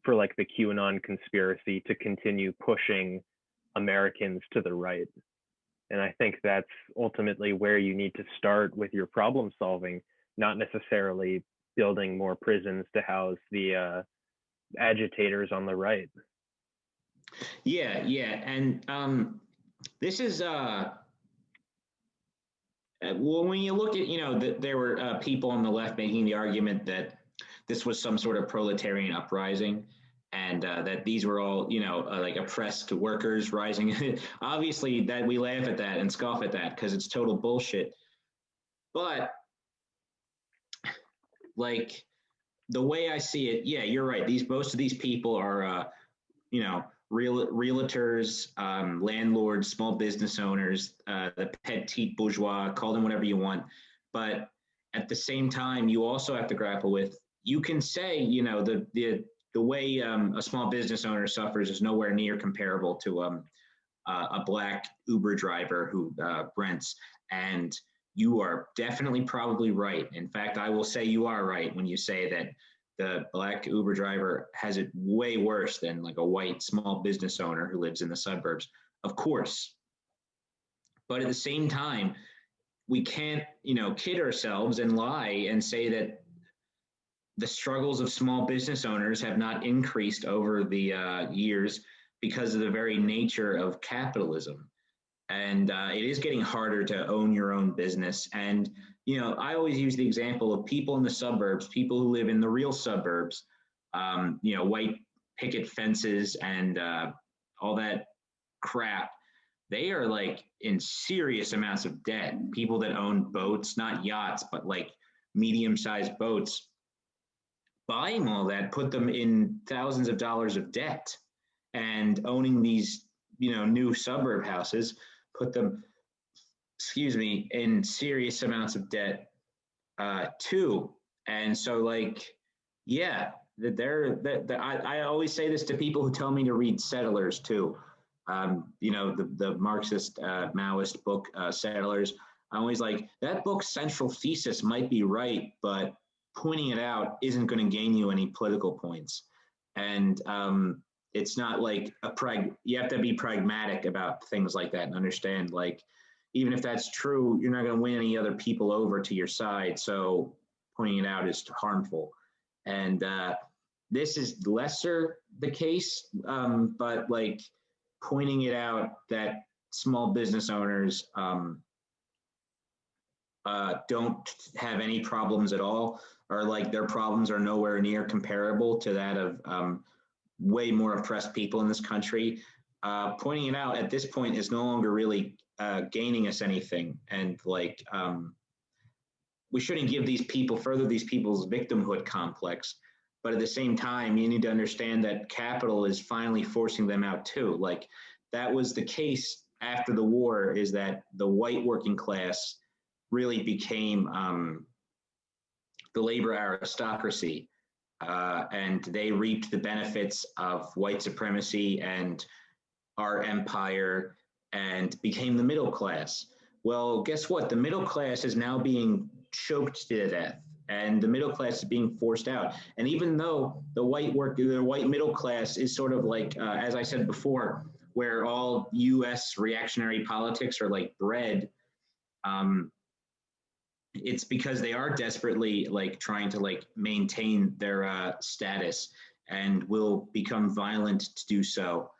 for like the QAnon conspiracy to continue pushing Americans to the right. And I think that's ultimately where you need to start with your problem solving, not necessarily building more prisons to house the agitators on the right. Yeah, and this is well, when you look at, there were people on the left making the argument that this was some sort of proletarian uprising, and that these were all, like oppressed workers rising. Obviously, that we laugh at that and scoff at that because it's total bullshit. But like the way I see it, yeah, you're right. Most of these people are, realtors, landlords, small business owners, the petite bourgeois, call them whatever you want. But at the same time, you also have to grapple with, you can say, the way a small business owner suffers is nowhere near comparable to a black Uber driver who rents. And you are definitely probably right. In fact, I will say you are right when you say that the black Uber driver has it way worse than like a white small business owner who lives in the suburbs, of course. But at the same time, we can't, kid ourselves and lie and say that the struggles of small business owners have not increased over the years because of the very nature of capitalism. And it is getting harder to own your own business. And, I always use the example of people in the suburbs, people who live in the real suburbs, white picket fences and all that crap. They are like in serious amounts of debt. People that own boats, not yachts, but like medium-sized boats, buying all that put them in thousands of dollars of debt. And owning these, new suburb houses put them, in serious amounts of debt too. And so, like, yeah, I always say this to people who tell me to read Settlers too. The Marxist Maoist book Settlers. I'm always like, that book's central thesis might be right, but pointing it out isn't going to gain you any political points. And it's not like you have to be pragmatic about things like that and understand, like, even if that's true, you're not going to win any other people over to your side. So pointing it out is harmful. And this is lesser the case, but like pointing it out that small business owners don't have any problems at all, or like their problems are nowhere near comparable to that of way more oppressed people in this country. Pointing it out at this point is no longer really gaining us anything. And like, we shouldn't give these people's victimhood complex. But at the same time, you need to understand that capital is finally forcing them out too. Like, that was the case after the war, is that the white working class really became the labor aristocracy. And they reaped the benefits of white supremacy and our empire and became the middle class. Well, guess what? The middle class is now being choked to death, and the middle class is being forced out. And even though the white middle class is sort of like, as I said before, where all U.S. reactionary politics are like bred, it's because they are desperately like trying to like maintain their status, and will become violent to do so.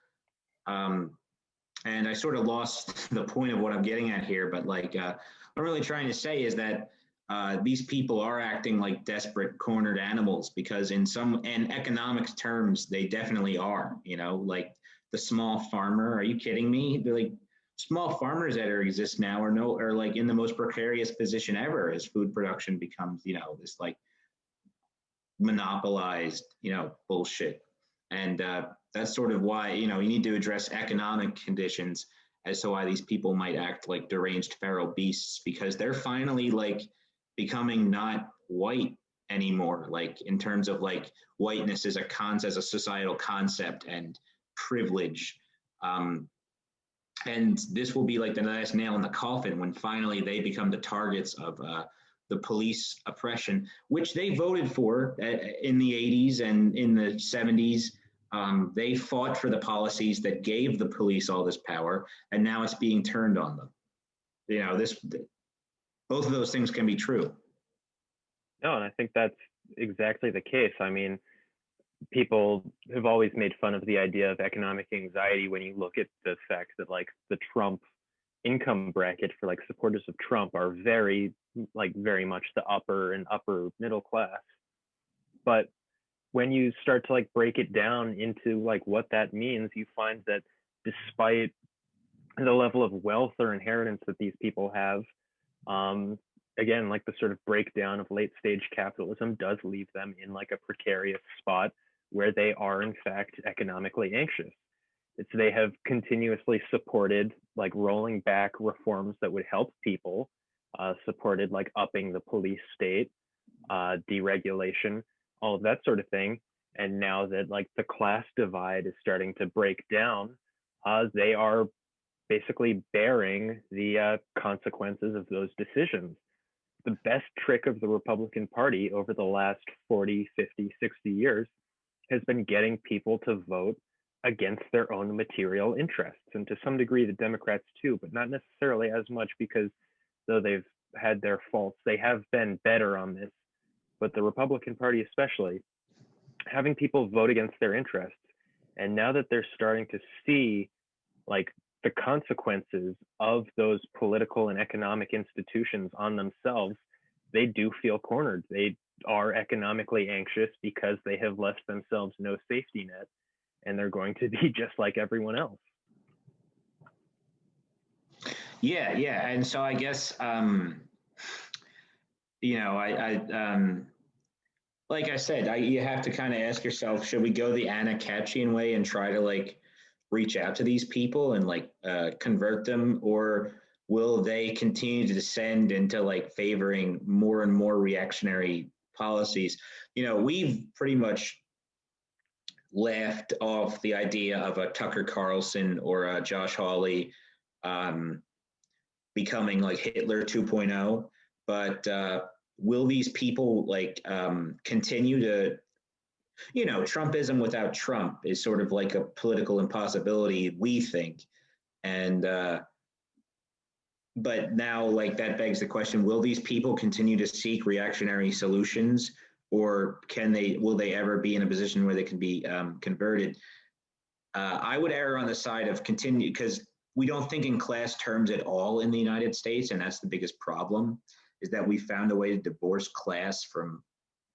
And I sort of lost the point of what I'm getting at here, but like what I'm really trying to say is that these people are acting like desperate cornered animals because in economics terms, they definitely are, you know, like the small farmer. Are you kidding me? They're like small farmers that exist now are like in the most precarious position ever as food production becomes, you know, this like monopolized, you know, bullshit. And that's sort of why, you know, you need to address economic conditions as to why these people might act like deranged feral beasts because they're finally like becoming not white anymore, like in terms of like whiteness as a societal concept and privilege. Um, and this will be like the last nail in the coffin when finally they become the targets of the police oppression, which they voted for in the 80s and in the 70s. They fought for the policies that gave the police all this power, and now it's being turned on them. You know, both of those things can be true. No, and I think that's exactly the case. I mean, people have always made fun of the idea of economic anxiety when you look at the fact that like the Trump income bracket for like supporters of Trump are very much the upper middle class. But when you start to like break it down into like what that means, you find that despite the level of wealth or inheritance that these people have, um, again, like the sort of breakdown of late stage capitalism does leave them in like a precarious spot where they are in fact economically anxious. It's they have continuously supported like rolling back reforms that would help people, supported like upping the police state, deregulation, all of that sort of thing. And now that like the class divide is starting to break down, they are basically bearing the consequences of those decisions. The best trick of the Republican Party over the last 40, 50, 60 years has been getting people to vote against their own material interests. And to some degree, the Democrats too, but not necessarily as much because though they've had their faults, they have been better on this. But the Republican Party, especially, having people vote against their interests. And now that they're starting to see like the consequences of those political and economic institutions on themselves, they do feel cornered. They are economically anxious because they have left themselves no safety net and they're going to be just like everyone else. Yeah, yeah. And so I guess, you know, like I said, you have to kind of ask yourself, should we go the Anna Katchian way and try to like reach out to these people and like convert them, or will they continue to descend into like favoring more and more reactionary policies? You know, we've pretty much laughed off the idea of a Tucker Carlson or a Josh Hawley um, becoming like Hitler 2.0, but will these people like continue to, you know, Trumpism without Trump is sort of like a political impossibility, we think. And, but now, like, that begs the question, will these people continue to seek reactionary solutions, or will they ever be in a position where they can be converted? I would err on the side of continue because we don't think in class terms at all in the United States. And that's the biggest problem is that we found a way to divorce class from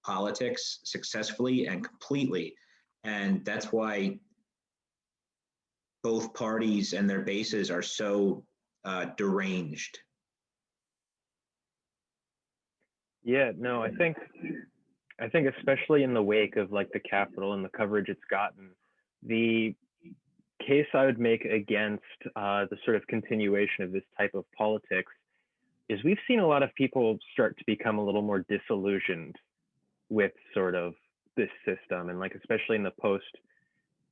politics successfully and completely. And that's why both parties and their bases are so deranged. Yeah, no, I think especially in the wake of like the Capitol and the coverage it's gotten, the case I would make against the sort of continuation of this type of politics is we've seen a lot of people start to become a little more disillusioned with sort of this system. And like, especially in the post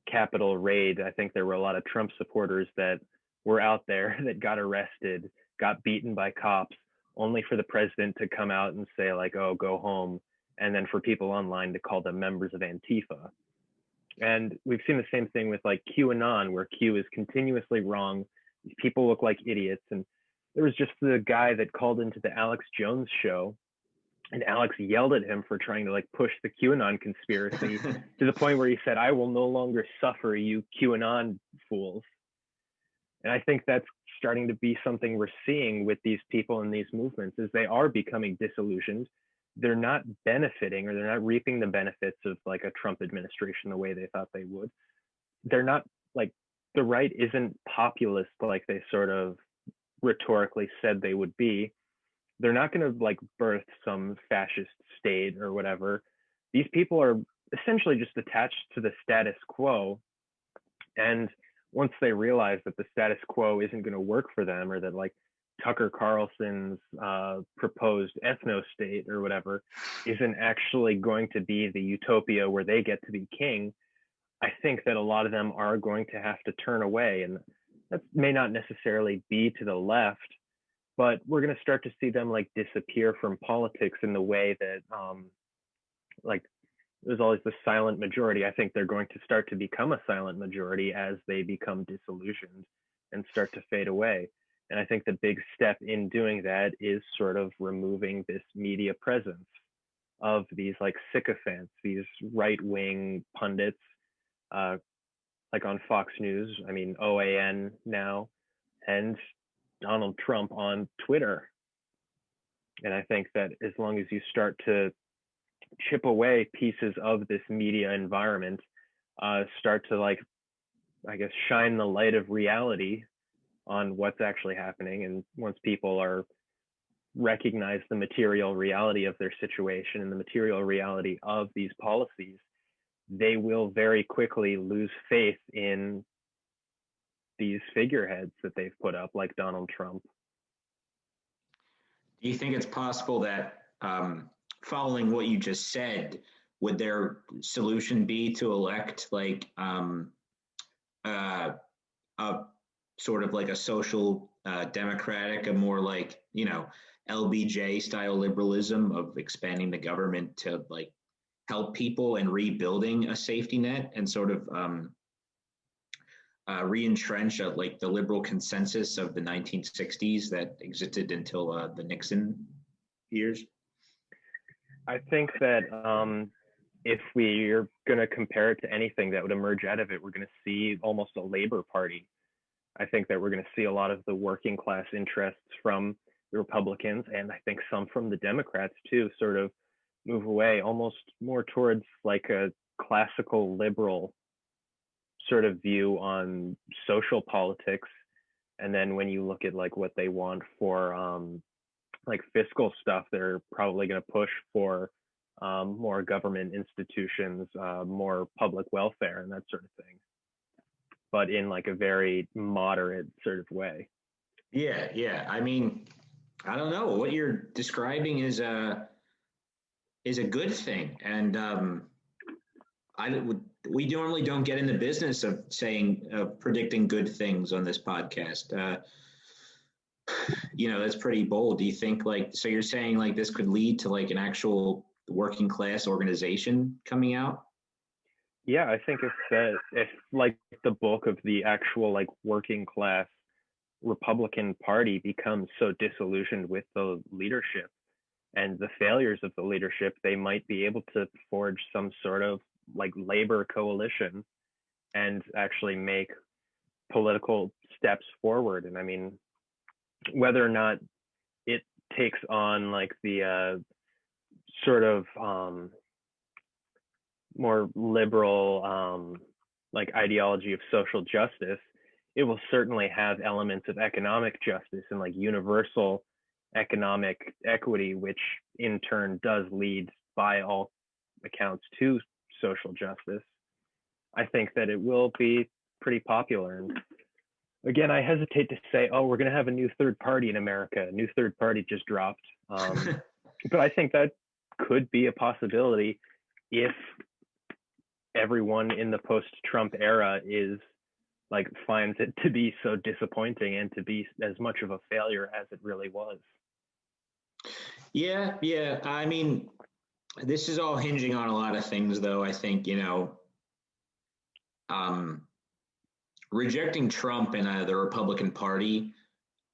Capitol raid, I think there were a lot of Trump supporters that were out there that got arrested, got beaten by cops, only for the president to come out and say, like, oh, go home. And then for people online to call them members of Antifa. And we've seen the same thing with like QAnon, where Q is continuously wrong. People look like idiots. And there was just the guy that called into the Alex Jones show, and Alex yelled at him for trying to like push the QAnon conspiracy to the point where he said, "I will no longer suffer you QAnon fools." And I think that's starting to be something we're seeing with these people in these movements, is they are becoming disillusioned. They're not benefiting, or they're not reaping the benefits of like a Trump administration the way they thought they would. They're not, like, the right isn't populist like they sort of rhetorically said they would be. They're not going to like birth some fascist state or whatever. These people are essentially just attached to the status quo. And once they realize that the status quo isn't going to work for them, or that like Tucker Carlson's proposed ethno state or whatever isn't actually going to be the utopia where they get to be king, I think that a lot of them are going to have to turn away. And that may not necessarily be to the left, but we're going to start to see them like disappear from politics in the way that like there's always the silent majority. I think they're going to start to become a silent majority as they become disillusioned and start to fade away. And I think the big step in doing that is sort of removing this media presence of these like sycophants, these right-wing pundits, like on Fox News, I mean, OAN now, and Donald Trump on Twitter. And I think that as long as you start to chip away pieces of this media environment, start to like, I guess, shine the light of reality on what's actually happening. And once people are recognize the material reality of their situation and the material reality of these policies, they will very quickly lose faith in these figureheads that they've put up, like Donald Trump. Do you think it's possible that, following what you just said, would their solution be to elect like a sort of like a social democratic, a more like, LBJ style liberalism of expanding the government to like help people and rebuilding a safety net, and sort of re-entrench like the liberal consensus of the 1960s that existed until the Nixon years? I think that if we're going to compare it to anything that would emerge out of it, we're going to see almost a labor party. I think that we're going to see a lot of the working class interests from the Republicans, and I think some from the Democrats too, sort of move away almost more towards like a classical liberal sort of view on social politics. And then when you look at like what they want for like fiscal stuff, they're probably going to push for more government institutions, more public welfare and that sort of thing, but in like a very moderate sort of way. Yeah. I mean, I don't know. What you're describing is a good thing, and we normally don't get in the business of saying predicting good things on this podcast. That's pretty bold. Do you think like, so you're saying like this could lead to like an actual working class organization coming out? Yeah, I think if like the bulk of the actual like working class Republican Party becomes so disillusioned with the leadership and the failures of the leadership, they might be able to forge some sort of like labor coalition and actually make political steps forward. And I mean, whether or not it takes on like the sort of more liberal like ideology of social justice, it will certainly have elements of economic justice and like universal economic equity, which in turn does lead by all accounts to social justice. I think that it will be pretty popular. And again, I hesitate to say, oh, we're going to have a new third party in America. A new third party just dropped. But I think that could be a possibility if everyone in the post-Trump era is like finds it to be so disappointing and to be as much of a failure as it really was. Yeah. I mean, this is all hinging on a lot of things, though. I think, rejecting Trump and the Republican Party,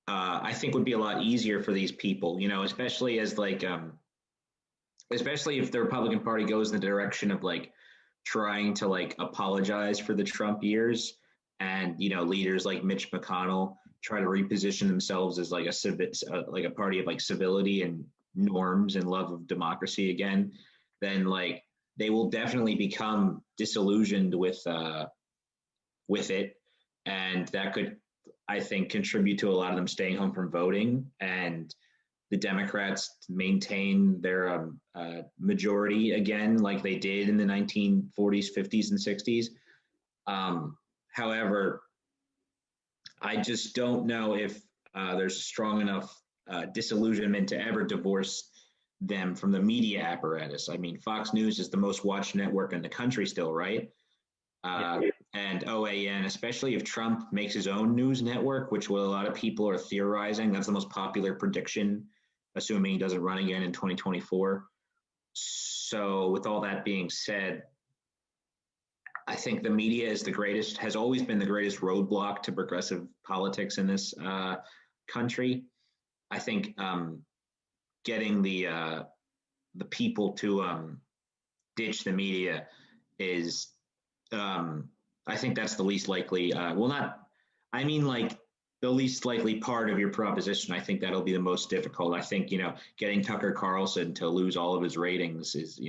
I think would be a lot easier for these people, especially as like, especially if the Republican Party goes in the direction of like trying to like apologize for the Trump years and leaders like Mitch McConnell try to reposition themselves as like like a party of like civility and norms and love of democracy again, then like they will definitely become disillusioned with it, and that could, I think, contribute to a lot of them staying home from voting, and the Democrats maintain their majority again, like they did in the 1940s, 50s, and 60s. However, I just don't know if there's strong enough disillusionment to ever divorce them from the media apparatus. I mean, Fox News is the most watched network in the country still, right? And OAN, especially if Trump makes his own news network, which what a lot of people are theorizing, that's the most popular prediction, assuming he doesn't run again in 2024. So with all that being said, I think the media is has always been the greatest roadblock to progressive politics in this country. I think getting the people to ditch the media is, I think that's the least likely. I mean like the least likely part of your proposition. I think that'll be the most difficult. I think, getting Tucker Carlson to lose all of his ratings is,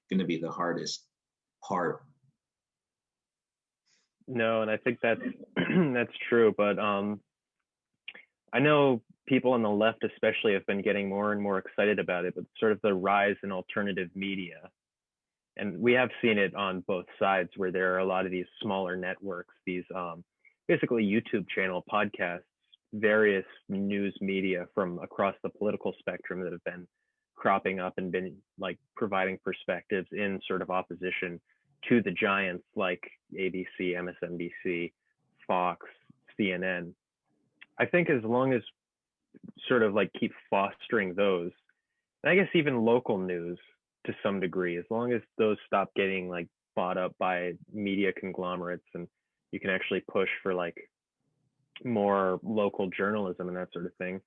going to be the hardest part. No, and I think that's that's true. But I know people on the left, especially, have been getting more and more excited about it. But sort of the rise in alternative media, and we have seen it on both sides, where there are a lot of these smaller networks, these basically YouTube channel podcasts, various news media from across the political spectrum that have been cropping up and been like providing perspectives in sort of opposition to the giants like ABC, MSNBC, Fox, CNN. I think as long as sort of like keep fostering those, and I guess even local news to some degree, as long as those stop getting like bought up by media conglomerates and you can actually push for like more local journalism and that sort of thing,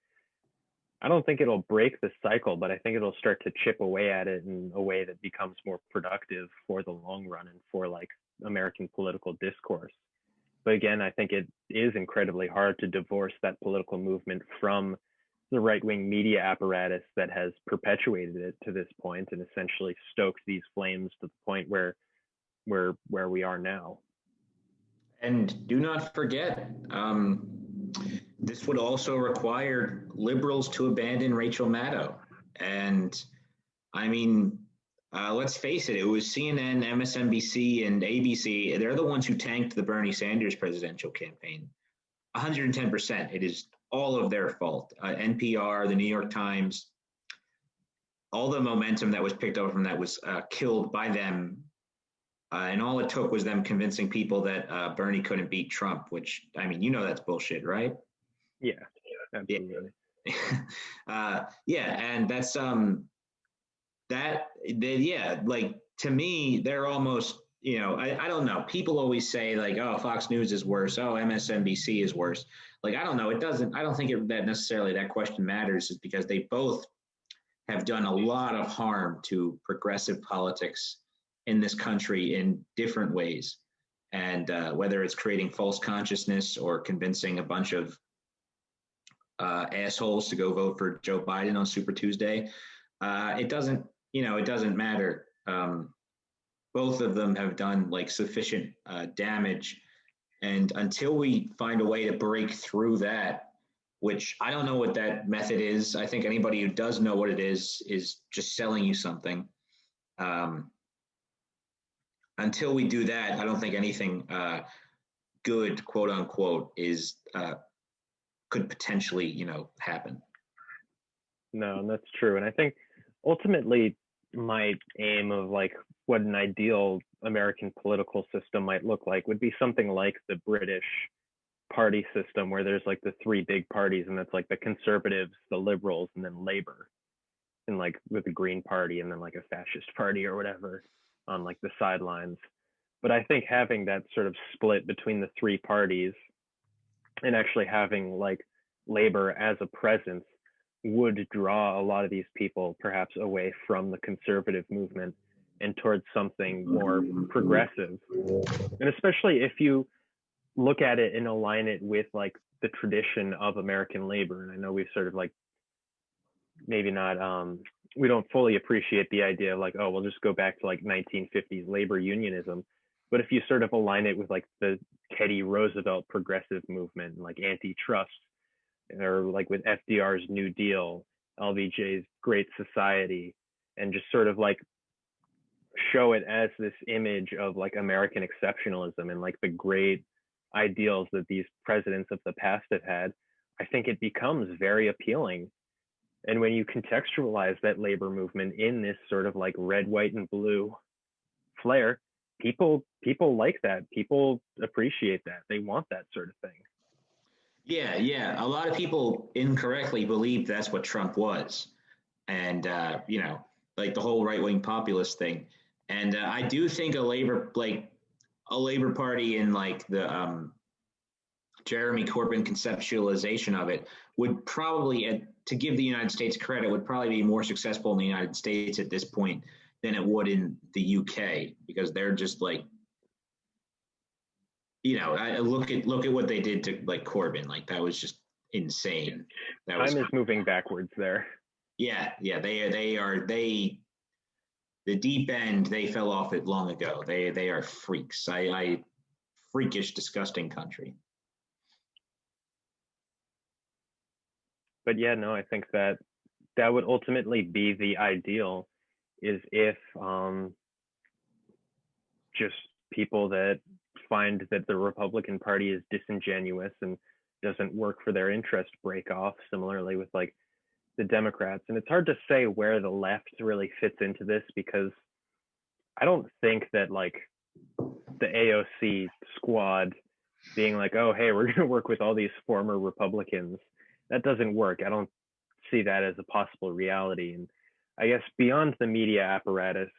I don't think it'll break the cycle, but I think it'll start to chip away at it in a way that becomes more productive for the long run and for like American political discourse. But again, I think it is incredibly hard to divorce that political movement from the right-wing media apparatus that has perpetuated it to this point and essentially stoked these flames to the point where we are now. And do not forget, this would also require liberals to abandon Rachel Maddow. And I mean, let's face it, it was CNN, MSNBC, and ABC. They're the ones who tanked the Bernie Sanders presidential campaign. 110%. It is all of their fault. NPR, the New York Times, all the momentum that was picked up from that was killed by them. And all it took was them convincing people that Bernie couldn't beat Trump, which, I mean, that's bullshit, right? Yeah, absolutely. Yeah, and that's like to me, they're almost, I don't know. People always say like, oh, Fox News is worse. Oh, MSNBC is worse. Like, I don't know. I don't think that necessarily that question matters, is because they both have done a lot of harm to progressive politics in this country in different ways. And whether it's creating false consciousness or convincing a bunch of assholes to go vote for Joe Biden on Super Tuesday, it doesn't matter. Both of them have done like sufficient damage. And until we find a way to break through that, which I don't know what that method is. I think anybody who does know what it is just selling you something. Until we do that, I don't think anything good, quote unquote, could potentially, happen. No, that's true. And I think ultimately my aim of like what an ideal American political system might look like would be something like the British party system, where there's like the three big parties, and that's like the conservatives, the liberals, and then Labor, and like with the Green Party, and then like a fascist party or whatever on like the sidelines. But I think having that sort of split between the three parties and actually having like Labor as a presence would draw a lot of these people perhaps away from the conservative movement and towards something more progressive. And especially if you look at it and align it with like the tradition of American labor. And I know we've sort of like maybe not we don't fully appreciate the idea of like, oh, we'll just go back to like 1950s labor unionism. But if you sort of align it with like the Teddy Roosevelt progressive movement, like antitrust, or like with FDR's New Deal, LBJ's Great Society, and just sort of like show it as this image of like American exceptionalism and like the great ideals that these presidents of the past have had, I think it becomes very appealing. And when you contextualize that labor movement in this sort of like red, white, and blue flair, people like that. People appreciate that. They want that sort of thing. Yeah, yeah. A lot of people incorrectly believe that's what Trump was, and like the whole right wing populist thing. And I do think a labor party in like the Jeremy Corbyn conceptualization of it would probably, to give the United States credit, would probably be more successful in the United States at this point than it would in the UK, because they're just like, I look at what they did to like Corbyn. Like that was just insane. Time is moving backwards there. Yeah, they the deep end. They fell off it long ago. They are freaks. I freakish, disgusting country. But yeah, no, I think that would ultimately be the ideal, is if just people that find that the Republican Party is disingenuous and doesn't work for their interest break off, similarly with like the Democrats. And it's hard to say where the left really fits into this, because I don't think that like the AOC squad being like, oh, hey, we're going to work with all these former Republicans, that doesn't work. I don't see that as a possible reality. And I guess beyond the media apparatus,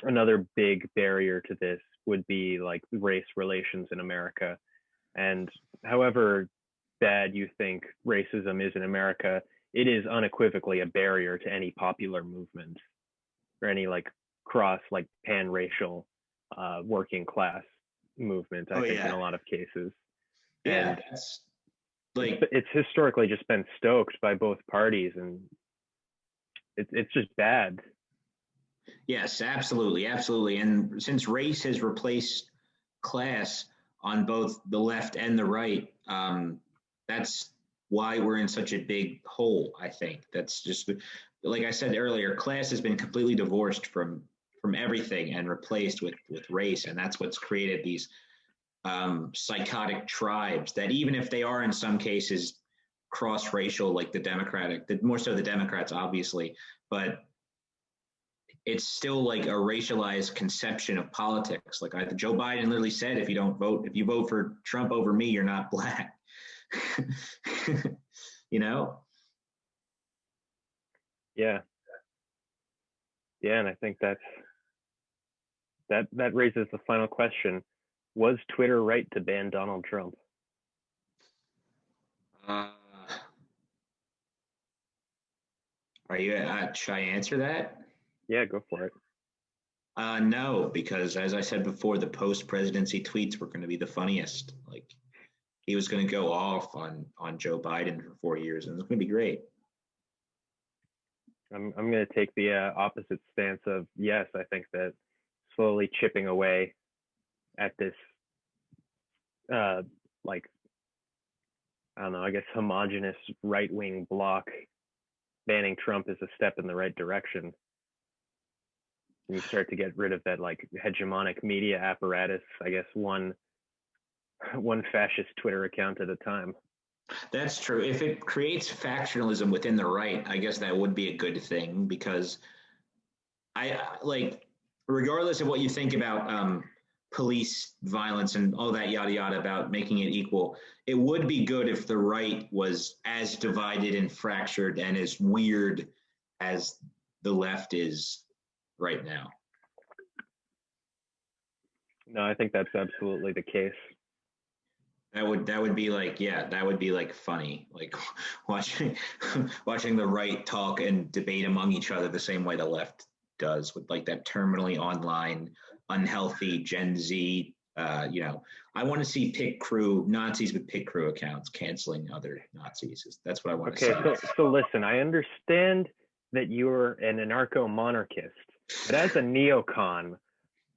another big barrier to this would be like race relations in America. And however bad you think racism is in America, it is unequivocally a barrier to any popular movement or any like cross like pan-racial working class movement, I think, in a lot of cases. Yeah, and it's like it's historically just been stoked by both parties, and it's just bad. Yes, absolutely, absolutely. And since race has replaced class on both the left and the right, that's why we're in such a big hole. I think that's just like I said earlier. Class has been completely divorced from everything and replaced with race, and that's what's created these psychotic tribes that, even if they are in some cases cross-racial, like more so the Democrats, obviously, but it's still like a racialized conception of politics. Like Joe Biden literally said, if you vote for Trump over me, you're not black. Yeah, and I think that raises the final question: was Twitter right to ban Donald Trump? Are you? Should I answer that? Yeah, go for it. No, because as I said before, the post-presidency tweets were going to be the funniest. Like he was going to go off on Joe Biden for 4 years, and it was going to be great. I'm going to take the opposite stance of yes. I think that slowly chipping away at this, like, I don't know, I guess homogenous right-wing bloc, banning Trump is a step in the right direction. And you start to get rid of that like hegemonic media apparatus, I guess one fascist Twitter account at a time. That's true. If it creates factionalism within the right, I guess that would be a good thing, because regardless of what you think about police violence and all that yada yada about making it equal, it would be good if the right was as divided and fractured and as weird as the left is right now. No, I think that's absolutely the case. That would be like, yeah, that would be like funny, like watching the right talk and debate among each other the same way the left does, with like that terminally online, unhealthy Gen Z I want to see pit crew Nazis with pit crew accounts canceling other Nazis. That's what I want to Okay, see. so listen, I understand that you're an anarcho-monarchist, but as a neocon,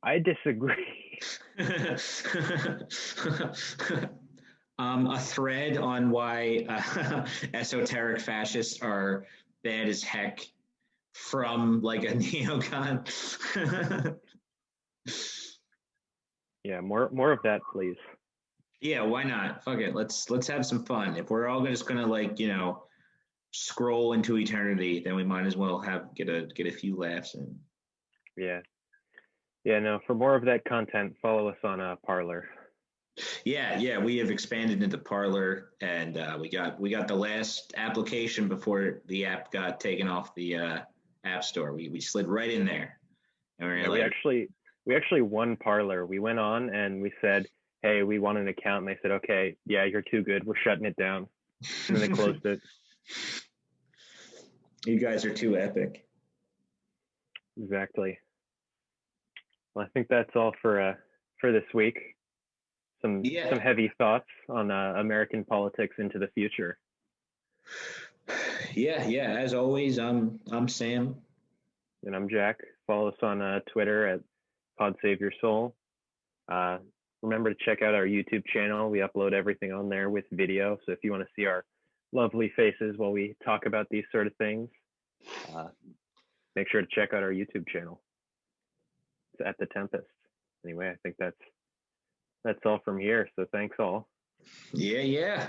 I disagree. A thread on why esoteric fascists are bad as heck from like a neocon. Yeah, more of that, please. Yeah, why not? Fuck it. Let's have some fun. If we're all just gonna scroll into eternity, then we might as well get a few laughs in. Yeah. Yeah, no, for more of that content, follow us on Parler. Yeah, we have expanded into Parler, and we got the last application before the app got taken off the app store. We slid right in there, and Yeah, we actually won Parler. We went on and we said, "Hey, we want an account," and they said, "Okay, yeah, you're too good. We're shutting it down." And then they closed it. You guys are too epic. Exactly. Well, I think that's all for this week. Some heavy thoughts on American politics into the future. Yeah. As always, I'm Sam. And I'm Jack. Follow us on Twitter at Pod Save Your Soul. Remember to check out our YouTube channel. We upload everything on there with video. So if you want to see our lovely faces while we talk about these sort of things, make sure to check out our YouTube channel. It's at the Tempest. Anyway, I think that's all from here. So thanks all. Yeah.